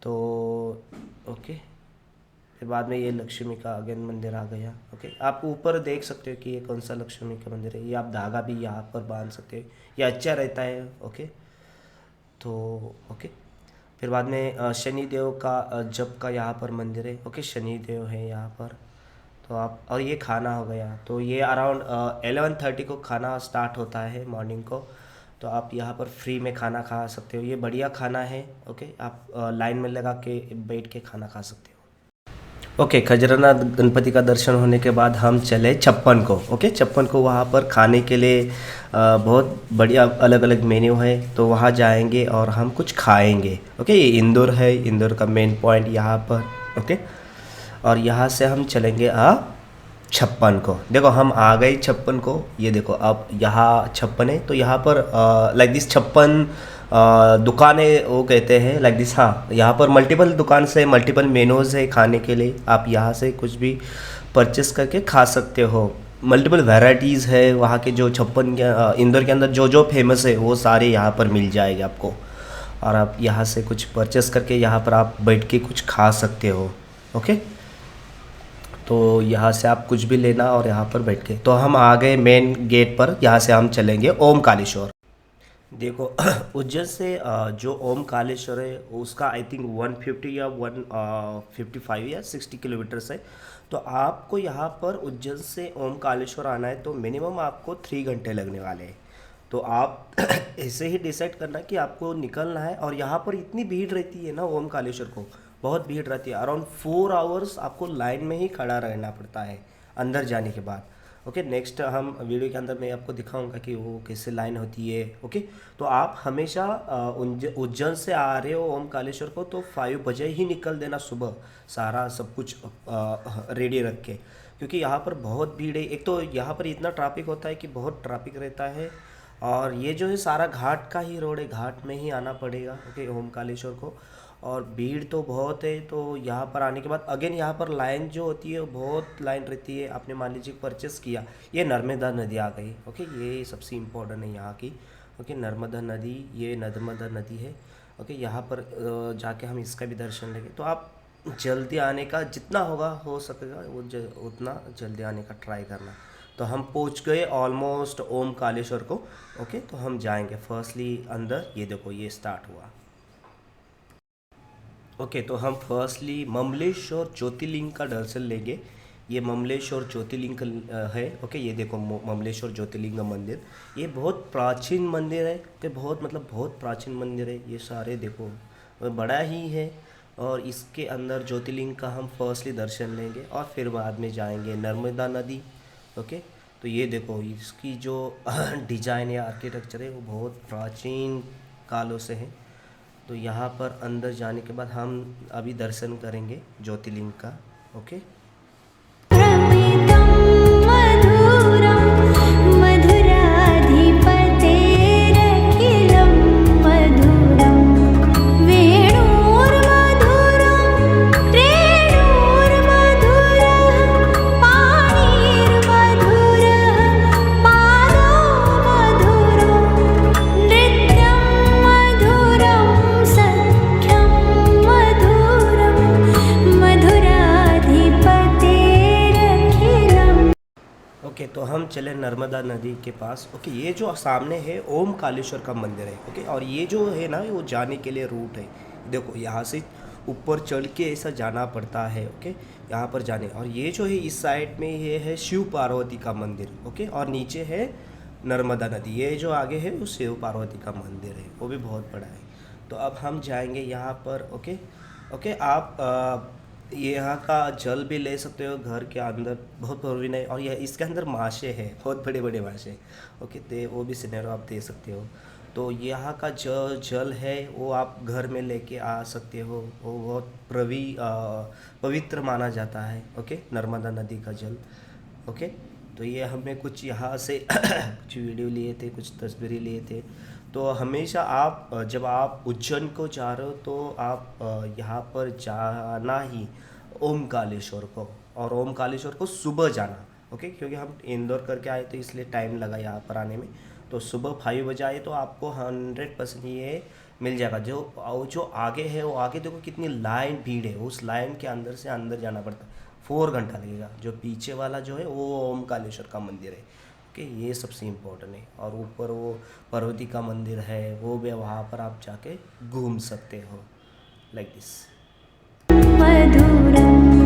तो ओके, फिर बाद में ये लक्ष्मी का अगेन मंदिर आ गया। ओके, आप ऊपर देख सकते हो कि ये कौन सा लक्ष्मी का मंदिर है। ये आप धागा भी यहाँ पर बांध सकते हो, ये अच्छा रहता है। ओके, तो ओके, फिर बाद में शनिदेव का जप का यहाँ पर मंदिर है। ओके, शनिदेव है यहाँ पर। तो आप, और ये खाना हो गया, तो ये अराउंड 11:30 को खाना स्टार्ट होता है मॉर्निंग को। तो आप यहाँ पर फ्री में खाना खा सकते हो, ये बढ़िया खाना है। ओके, आप लाइन में लगा के बैठ के खाना खा सकते हो। ओके, खजरानाथ गणपति का दर्शन होने के बाद हम चले छप्पन को। ओके, छप्पन को वहाँ पर खाने के लिए बहुत बढ़िया अलग अलग मेन्यू है, तो वहाँ जाएंगे और हम कुछ खाएंगे। ओके, ये इंदौर है, इंदौर का मेन पॉइंट यहाँ पर। ओके, और यहाँ से हम चलेंगे छप्पन को। देखो हम आ गए छप्पन को, ये देखो अब यहाँ छप्पन है। तो यहाँ पर लाइक दिस छप्पन दुकानें वो कहते हैं लाइक दिस। हाँ, यहाँ पर मल्टीपल दुकान से मल्टीपल मेनूज़ है खाने के लिए। आप यहाँ से कुछ भी परचेस करके खा सकते हो। मल्टीपल वैराइटीज़ है वहाँ के, जो छप्पन के इंदौर के अंदर जो जो फेमस है वो सारे यहाँ पर मिल जाएंगे आपको। और आप यहाँ से कुछ परचेस करके यहाँ पर आप बैठ के कुछ खा सकते हो। ओके, तो यहाँ से आप कुछ भी लेना और यहाँ पर बैठ के। तो हम आ गए मेन गेट पर, यहाँ से हम चलेंगे ओमकालेश्वर। देखो उज्जैन से जो ओमकालेश्वर है उसका आई थिंक 150 या 155 या 60 किलोमीटर्स है। तो आपको यहाँ पर उज्जैन से ओमकालेश्वर आना है तो मिनिमम आपको 3 घंटे लगने वाले हैं। तो आप ऐसे ही डिसाइड करना कि आपको निकलना है। और यहाँ पर इतनी भीड़ रहती है ना, ओमकालेश्वर को बहुत भीड़ रहती है। अराउंड 4 आवर्स आपको लाइन में ही खड़ा रहना पड़ता है अंदर जाने के बाद। ओके, नेक्स्ट हम वीडियो के अंदर मैं आपको दिखाऊंगा कि वो कैसे लाइन होती है। ओके, तो आप हमेशा उज्जैन से आ रहे हो ओमकालेश्वर को तो 5 बजे ही निकल देना सुबह, सारा सब कुछ रेडी रख के, क्योंकि यहाँ पर बहुत भीड़ है। एक तो यहाँ पर इतना ट्रैफिक होता है कि बहुत ट्रैफिक रहता है। और ये जो है सारा घाट का ही रोड है, घाट में ही आना पड़ेगा ओके ओमकालेश्वर को। और भीड़ तो बहुत है। तो यहाँ पर आने के बाद अगेन यहाँ पर लाइन जो होती है बहुत लाइन रहती है। आपने मान लीजिए परचेस किया, ये नर्मदा नदी आ गई। ओके, ये सबसे इम्पोर्टेंट है यहाँ की। ओके, नर्मदा नदी, ये नर्मदा नदी है। ओके, यहाँ पर जाके हम इसका भी दर्शन लेंगे। तो आप जल्दी आने का जितना होगा हो सकेगा वो उतना जल्दी आने का ट्राई करना। तो हम पहुँच गए ऑलमोस्ट ओमकालेश्वर को। ओके, तो हम जाएंगे फर्स्टली अंदर। ये देखो ये स्टार्ट हुआ। ओके, तो हम फर्स्टली ममलेश्वर ज्योतिर्लिंग का दर्शन लेंगे। ये ममलेश्वर ज्योतिर्लिंग है। ओके, ये देखो ममलेश्वर ज्योतिर्लिंग मंदिर, ये बहुत प्राचीन मंदिर है। ओके, बहुत मतलब बहुत प्राचीन मंदिर है। ये सारे देखो बड़ा ही है। और इसके अंदर ज्योतिर्लिंग का हम फर्स्टली दर्शन लेंगे और फिर बाद में जाएंगे नर्मदा नदी। ओके, तो ये देखो इसकी जो डिज़ाइन या आर्किटेक्चर है वो बहुत प्राचीन कालों से है। तो यहाँ पर अंदर जाने के बाद हम अभी दर्शन करेंगे ज्योतिर्लिंग का। ओके, प्रमितं मधुरं मधुराधिपतेरखिलं मधुरं वेणुर्मधुरं रेणुर्मधुरः पाणिर्मधुरः पादौ मधुरं नृत्यं मधुरं सख्यं मधुरं मधुराधिपतेरखिलम्। ओके, तो हम चले नर्मदा नदी के पास। ओके, ये जो सामने है ओमकालेश्वर का मंदिर है। ओके, और ये जो है ना वो जाने के लिए रूट है। देखो यहाँ से ऊपर चढ़ के ऐसा जाना पड़ता है। ओके, यहाँ पर जाने, और ये जो है इस साइड में ये है शिव पार्वती का मंदिर। ओके, और नीचे है नर्मदा नदी। ये जो आगे है वो शिव पार्वती का मंदिर है, वो भी बहुत बड़ा है। तो अब हम जाएंगे यहाँ पर। ओके ओके, आप यहाँ का जल भी ले सकते हो घर के अंदर, बहुत प्रोविन है। और यह इसके अंदर माशे हैं, बहुत बड़े बड़े माशे। ओके, तो वो भी सिनेरियो आप दे सकते हो। तो यहाँ का जो जल है वो आप घर में लेके आ सकते हो, वो बहुत पवित्र माना जाता है। ओके, नर्मदा नदी का जल। ओके, तो ये हमने कुछ यहाँ से कुछ वीडियो लिए थे, कुछ तस्वीरें लिए थे। तो हमेशा आप जब आप उज्जैन को जा रहे हो तो आप यहाँ पर जाना ही ओमकालेश्वर को, और ओमकालेश्वर को सुबह जाना। ओके, क्योंकि हम इंदौर करके आए तो इसलिए टाइम लगा यहाँ पर आने में। तो तो सुबह 5 बजे आए तो आपको 100% ये मिल जाएगा। जो आगे है वो आगे देखो कितनी लाइन भीड़ है, उस लाइन के अंदर से अंदर जाना पड़ता है, 4 घंटा लगेगा। जो पीछे वाला जो है वो ओमकालेश्वर का मंदिर है। ओके, ये सबसे इम्पोर्टेंट है। और ऊपर वो पार्वती का मंदिर है, वो भी वहाँ पर आप जाके घूम सकते हो लाइक दिस। मधुरम्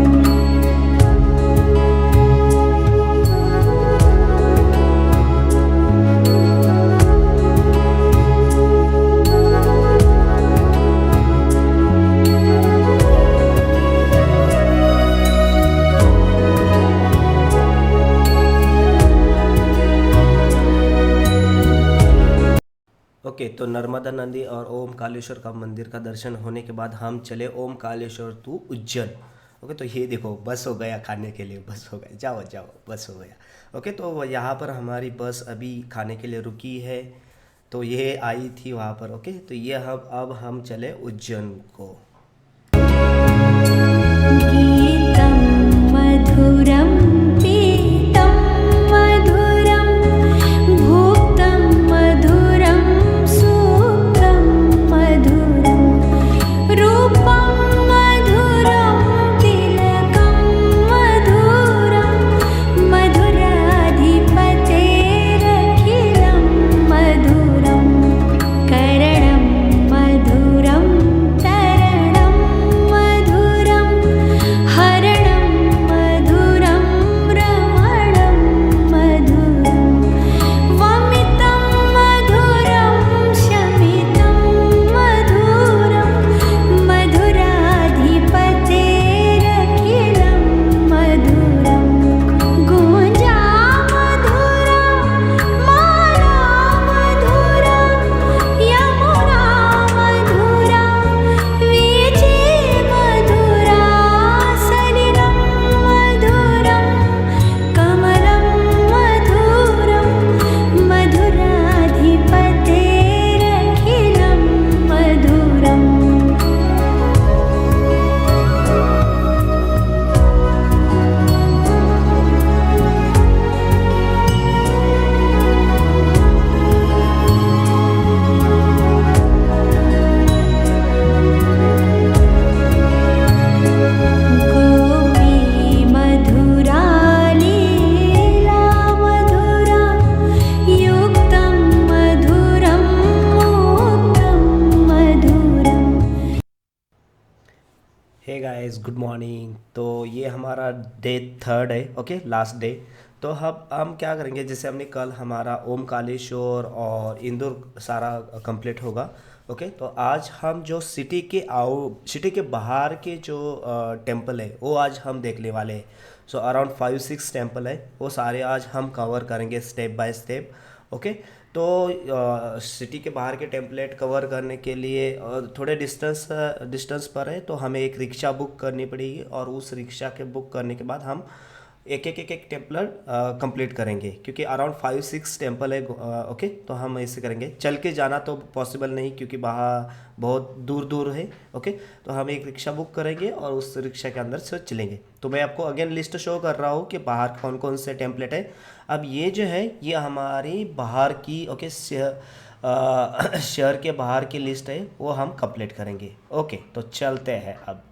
ओके, तो नर्मदा नदी और ओमकालेश्वर का मंदिर का दर्शन होने के बाद हम चले ओमकालेश्वर टू उज्जैन। ओके, तो ये देखो बस हो गया, खाने के लिए बस हो गया, जाओ जाओ बस हो गया। ओके, तो यहाँ पर हमारी बस अभी खाने के लिए रुकी है, तो ये आई थी वहाँ पर। ओके, तो ये अब हम चले उज्जैन को। गीतं मधुरं पीतं मधुरं भुक्तं मधुरं सुप्तं मधुरं रूपं मधुरं तिलकं मधुरं मधुराधिपतेरखिलं मधुरं करणं मधुरं तरणं मधुरं हरणं मधुरं रमणं मधुरं वमितं मधुरं शमितं मधुरं मधुराधिपतेरखिलं मधुरं गुञ्जा मधुरं माला मधुरं यमुना मधुरा वीची मधुरा सलिलं मधुरं कमलं मधुरं मधुराधिपतेरखिलं मधुरम् गोपी मधुरा लीला मधुरा युक्तं मधुरं मुक्तं मधुरम्। Hey guys, good morning. तो ये हमारा डे 3 है। Okay, last day. तो हम क्या करेंगे, जैसे हमने कल हमारा ओमकालेश्वर और इंदौर सारा कंप्लीट होगा। ओके, तो आज हम जो सिटी के बाहर के जो टेंपल है वो आज हम देखने वाले हैं। सो अराउंड 5-6 टेंपल है, वो सारे आज हम कवर करेंगे स्टेप बाय स्टेप। ओके, तो सिटी के बाहर के टेम्पलेट कवर करने के लिए थोड़े डिस्टेंस पर है, तो हमें एक रिक्शा बुक करनी पड़ेगी, और उस रिक्शा के बुक करने के बाद हम एक टेम्पल कंप्लीट करेंगे, क्योंकि अराउंड 5-6 टेम्पल है। ओके, तो हम ऐसे करेंगे। चल के जाना तो पॉसिबल नहीं, क्योंकि वहाँ बहुत दूर है। ओके, तो हम एक रिक्शा बुक करेंगे और उस रिक्शा के अंदर से चलेंगे। तो मैं आपको अगेन लिस्ट शो कर रहा हूँ कि बाहर कौन कौन से टेम्पलेट है। अब ये जो है ये हमारी बाहर की शहर के बाहर की लिस्ट है, वो हम कंप्लीट करेंगे। ओके, तो चलते हैं अब।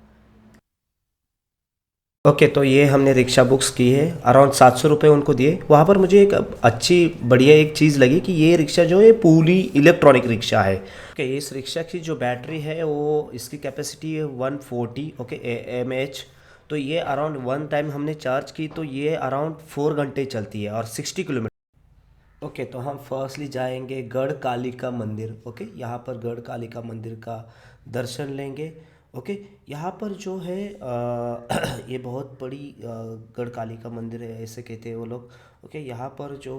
ओके, तो ये हमने रिक्शा बुक्स की है, अराउंड 700 रुपये उनको दिए। वहाँ पर मुझे एक अच्छी बढ़िया एक चीज़ लगी कि ये रिक्शा जो है पूरी इलेक्ट्रॉनिक रिक्शा है। ओके, इस रिक्शा की जो बैटरी है वो इसकी कैपेसिटी है 140 mAh। तो ये अराउंड 1 टाइम हमने चार्ज की तो ये अराउंड 4 घंटे चलती है और 60 किलोमीटर। ओके, तो हम फर्स्टली जाएंगे गढ़ कालिका मंदिर। ओके, यहाँ पर गढ़ कालिका मंदिर का दर्शन लेंगे। ओके, यहाँ पर जो है ये बहुत बड़ी गढ़ कालिका मंदिर है, ऐसे कहते हैं वो लोग। ओके, यहाँ पर जो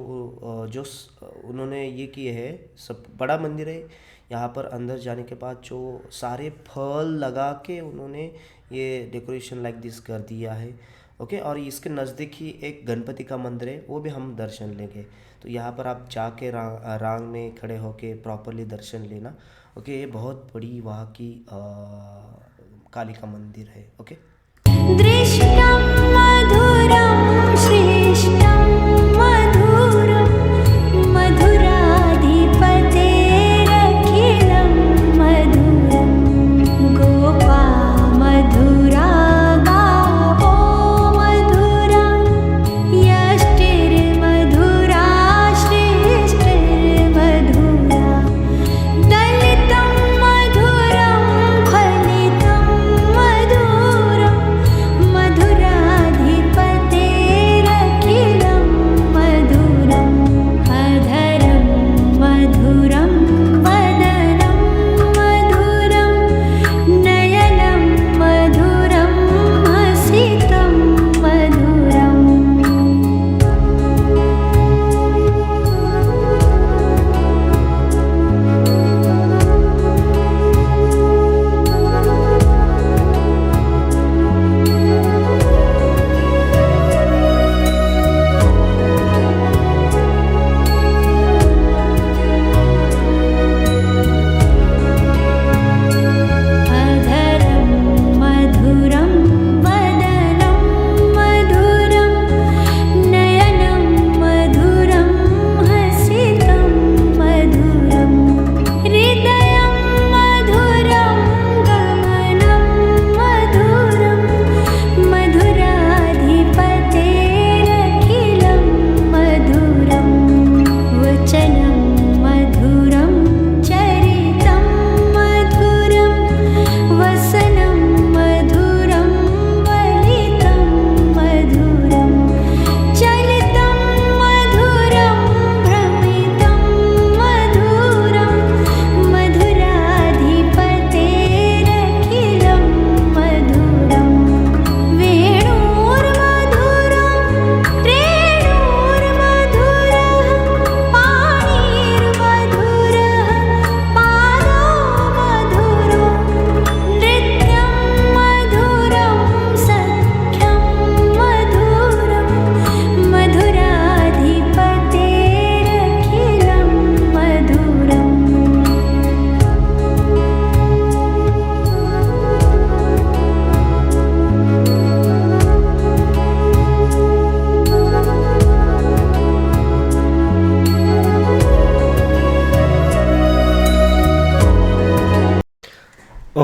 उन्होंने ये किए है, सब बड़ा मंदिर है। यहाँ पर अंदर जाने के बाद जो सारे फल लगा के उन्होंने ये डेकोरेशन लाइक दिस कर दिया है। ओके, और इसके नज़दीक ही एक गणपति का मंदिर है, वो भी हम दर्शन लेंगे। तो यहाँ पर आप जाके रांग में खड़े होके प्रॉपरली दर्शन लेना। ओके, ये बहुत बड़ी वहाँ की कालिका मंदिर है। ओके, दृष्टं मधुरं श्रेष्ठं मधुरं मधुराधिपतेरखिलं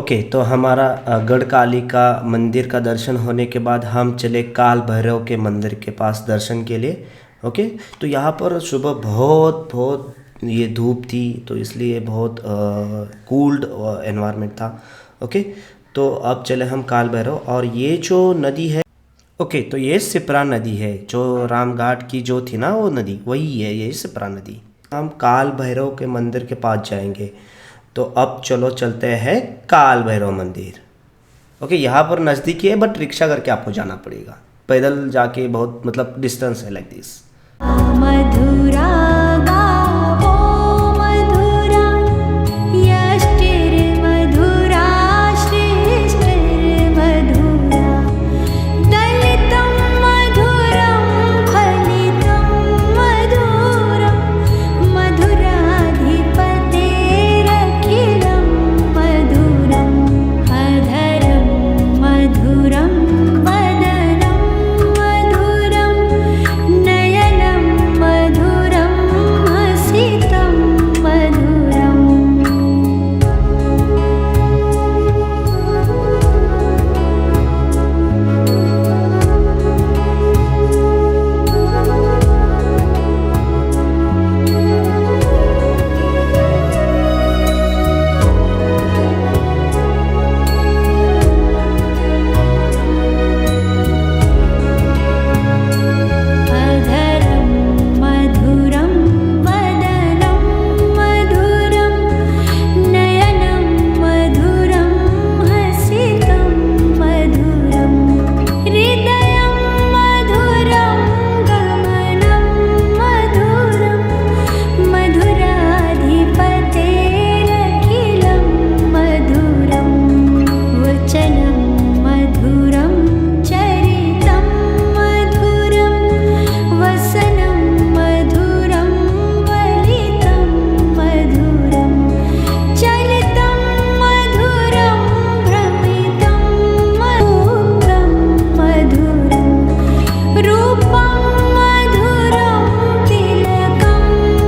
ओके, तो हमारा गढ़काली का मंदिर का दर्शन होने के बाद हम चले काल भैरव के मंदिर के पास दर्शन के लिए। ओके, तो यहाँ पर सुबह बहुत ये धूप थी, तो इसलिए बहुत कूल्ड एनवायरनमेंट था। ओके, तो अब चले हम काल भैरव, और ये जो नदी है, ओके, तो ये सिप्रा नदी है, जो रामघाट की जो थी ना वो नदी, वही है ये सिप्रा नदी। हम काल भैरव के मंदिर के पास जाएंगे। तो अब चलो चलते हैं काल भैरव मंदिर। ओके, यहाँ पर नज़दीकी है, बट रिक्शा करके आपको जाना पड़ेगा, पैदल जाके बहुत मतलब डिस्टेंस है लाइक दिस। मधुरा गावो मधुरा यष्टिर्मधुरा श्रेष्ठिर्मधुरा दलितं मधुरं फलितं मधुरं मधुराधिपतेरखिलं मधुरम् अधरं मधुरं वदनं मधुरं नयनं मधुरं हसितं मधुरम् अधरं मधुरं वदनं मधुरं नयनं मधुरं हसितं मधुरम् हृदयं मधुरं गमनं मधुरं मधुराधिपतेरखिलं मधुरम् वचनं मधुरं चरितं मधुरं वसनं मधुरं वलितं मधुरं चलितं मधुरं भ्रमितं मधुरं मधुरं रूपं मधुरं तिलकं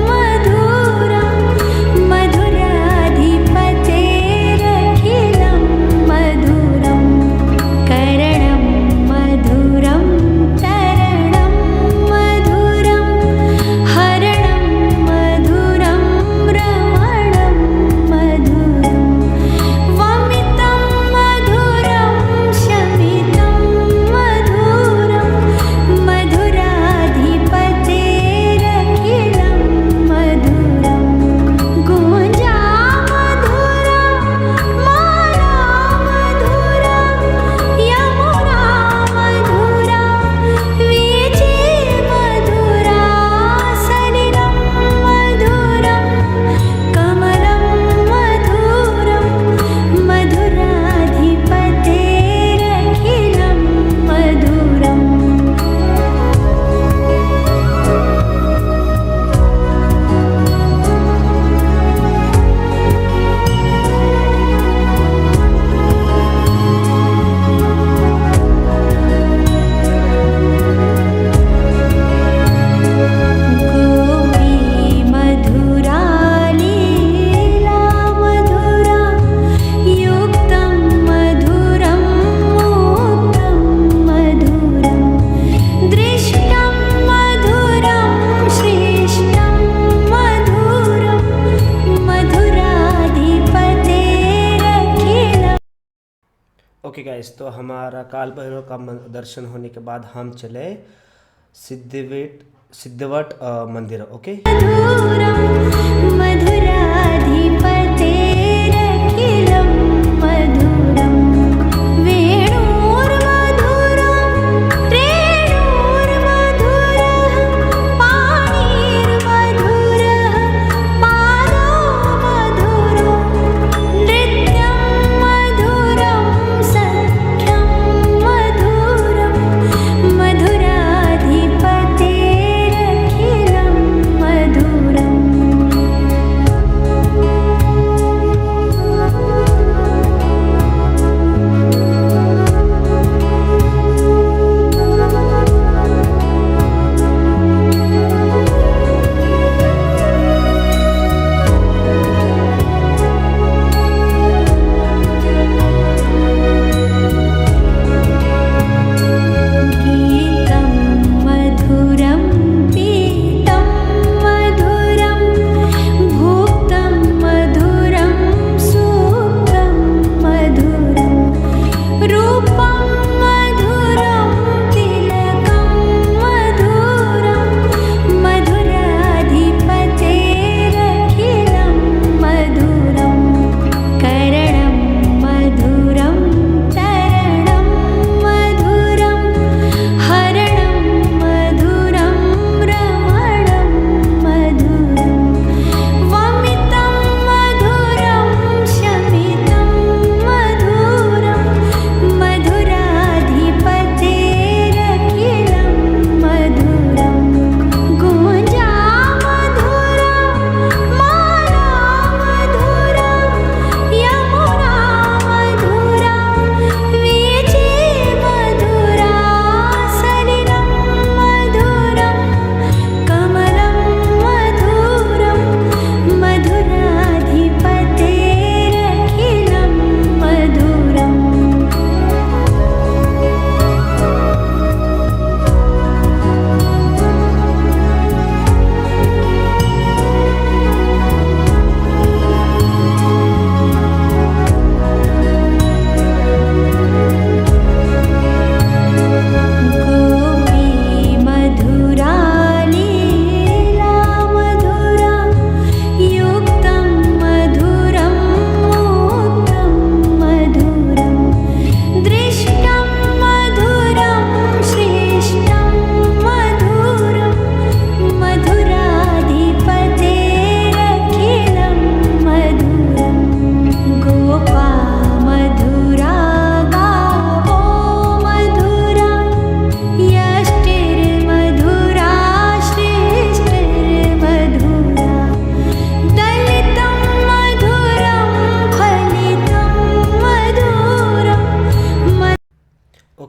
मधुरं मधुराधिपतेरखिलं मधुरं करणं मधुरं तरणं मधुरं हरणं मधुरं रमणं मधुरं वमितं मधुरं शमितं मधुरं मधुराधिपतेरखिलं मधुरं गुञ्जा मधुरं माला मधुरं यमुना मधुरा वीची मधुरा सलिलं मधुरं कमलं मधुरं मधुराधिपतेरखिलं मधुरम् गोपी मधुरा लीला मधुरा युक्तं मधुरं मुक्तं मधुरं दृष्टं मधुरं श्रेष्ठं मधुरं मधुराधिपतेरखिलं। ओके गाइस, तो हमारा काल भैरव का दर्शन होने के बाद हम चले सिद्धवट मंदिर। ओके, मधुरं मधुराधिपतेरखिलं मधुरं वेणुर्मधुरं रेणुर्मधुरः पाणिर्मधुरः पादो मधुरो नृत्यं मधुरं सख्यं मधुरं मधुराधिपतेरखिलं मधुरम्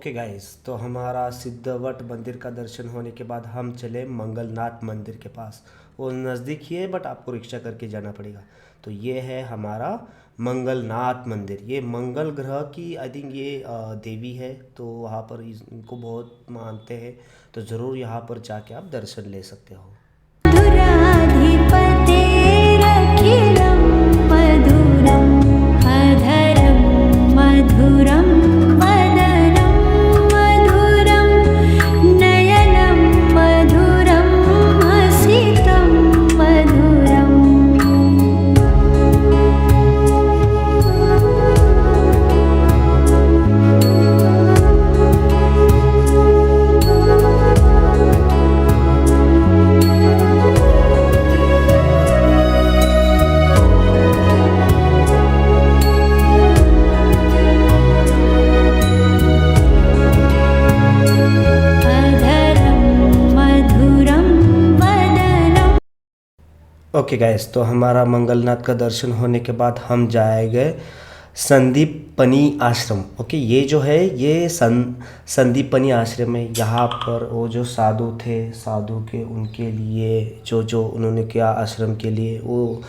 ओके गाइस, तो हमारा सिद्धवट मंदिर का दर्शन होने के बाद हम चले मंगलनाथ मंदिर के पास। वो नज़दीक ही है बट आपको रिक्शा करके जाना पड़ेगा। तो ये है हमारा मंगलनाथ मंदिर। ये मंगल ग्रह की आई थिंक ये देवी है, तो वहाँ पर इनको बहुत मानते हैं। तो ज़रूर यहाँ पर जाके आप दर्शन ले सकते हो। मधुराधिपतेरखिलं मधुरम् अधरं मधुरं वदनं मधुरं नयनं मधुरं हसितं मधुरम्। अधरं मधुरं वदनं। ओके गाइस, तो हमारा मंगलनाथ का दर्शन होने के बाद हम जाएंगे संदीपनी आश्रम। ओके, ये जो है ये संदीपनी आश्रम है। यहाँ पर वो जो साधु थे, साधु के उनके लिए जो उन्होंने किया आश्रम के लिए, वो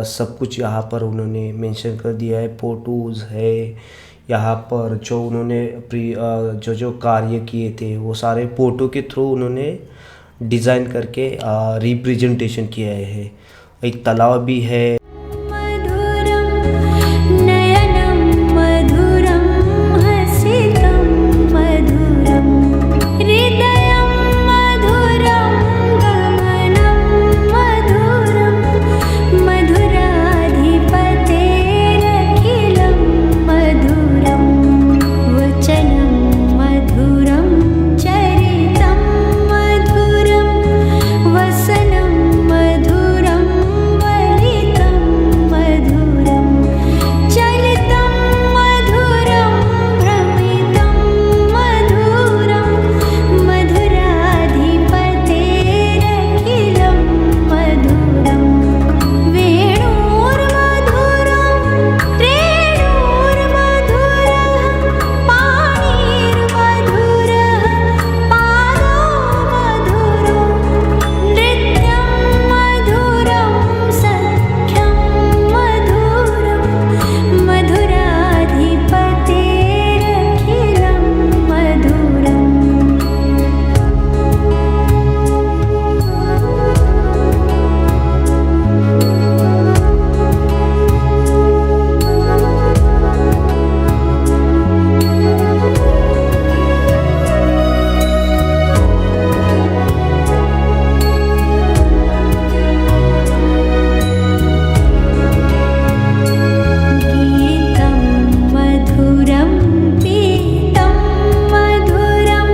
सब कुछ यहाँ पर उन्होंने मेंशन कर दिया है। फोटोज़ है यहाँ पर, जो उन्होंने जो कार्य किए थे वो सारे फ़ोटो के थ्रू उन्होंने डिज़ाइन करके रिप्रेजेंटेशन किया है। एक तालाब भी है। मधुरं नयनं मधुरं हसितं मधुरं हृदयं मधुरं गमनं मधुरं मधुराधिपतेरखिलं मधुरं वचनं मधुरं चरितं मधुरं वसनं मधुरं वलितं मधुरं चलितं मधुरं भ्रमितं मधुरं मधुराधिपतेरखिलं मधुरं वेणुर्मधुरं रेणुर्मधुरः पाणिर्मधुरः पादो मधुरं नृत्यं मधुरं सख्यं मधुरं मधुराधिपतेरखिलं मधुरम्। गीतं मधुरं पीतं मधुरं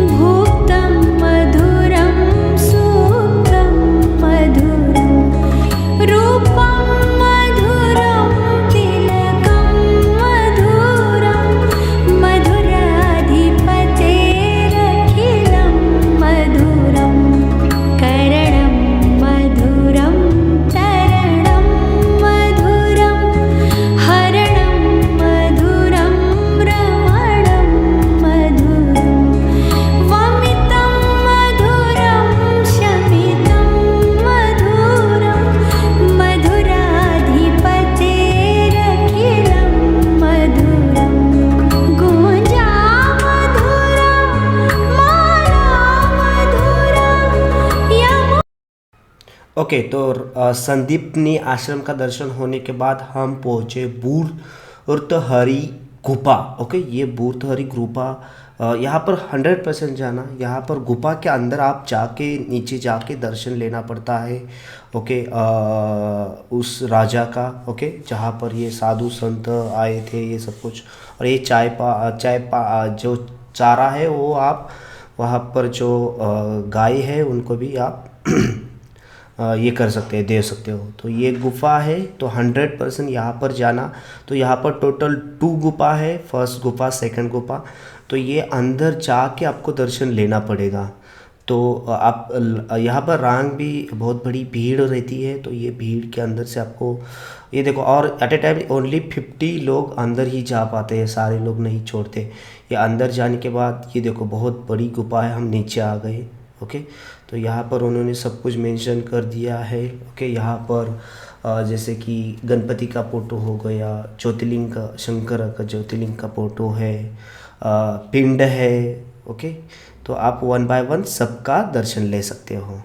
भुक्तं मधुरं सुप्तं मधुरं रूपं मधुरं तिलकं मधुरं मधुराधिपतेरखिलं मधुरं करणं मधुरं चरणं मधुरं हरणं मधुरं रमणं मधुरं वमितं मधुरं शमितं मधुरं मधुराधिपतेरखिलं मधुरं गुञ्जा मधुरं माला मधुरं यम। ओके, तो संदीपनी आश्रम का दर्शन होने के बाद हम पहुँचे बूर्तहरी गुफा। ओके, ये बूर्तहरी गुफा यहाँ पर 100% जाना। यहाँ पर गुफा के अंदर आप जाके नीचे जाके दर्शन लेना पड़ता है। ओके, उस राजा का, ओके, जहाँ पर ये साधु संत आए थे, ये सब कुछ। और ये चाय जो चारा है वो आप वहाँ पर जो गाय है उनको भी आप ये कर सकते हैं, दे सकते हो। तो ये गुफा है, तो 100% यहाँ पर जाना। तो यहाँ पर टोटल 2 गुफा है, फर्स्ट गुफा, सेकंड गुफा। तो ये अंदर जाके आपको दर्शन लेना पड़ेगा। तो आप यहाँ पर रांग भी बहुत बड़ी भीड़ रहती है, तो ये भीड़ के अंदर से आपको ये देखो, और एट ए टाइम ओनली 50 लोग अंदर ही जा पाते हैं, सारे लोग नहीं छोड़ते। ये अंदर जाने के बाद ये देखो बहुत बड़ी गुफा है, हम नीचे आ गए। ओके, तो यहाँ पर उन्होंने सब कुछ मेंशन कर दिया है। ओके, यहाँ पर जैसे कि गणपति का फोटो हो गया, ज्योतिर्लिंग का, शंकर का ज्योतिर्लिंग का फोटो है, पिंड है। ओके, तो आप 1 बाय 1 सबका दर्शन ले सकते हो।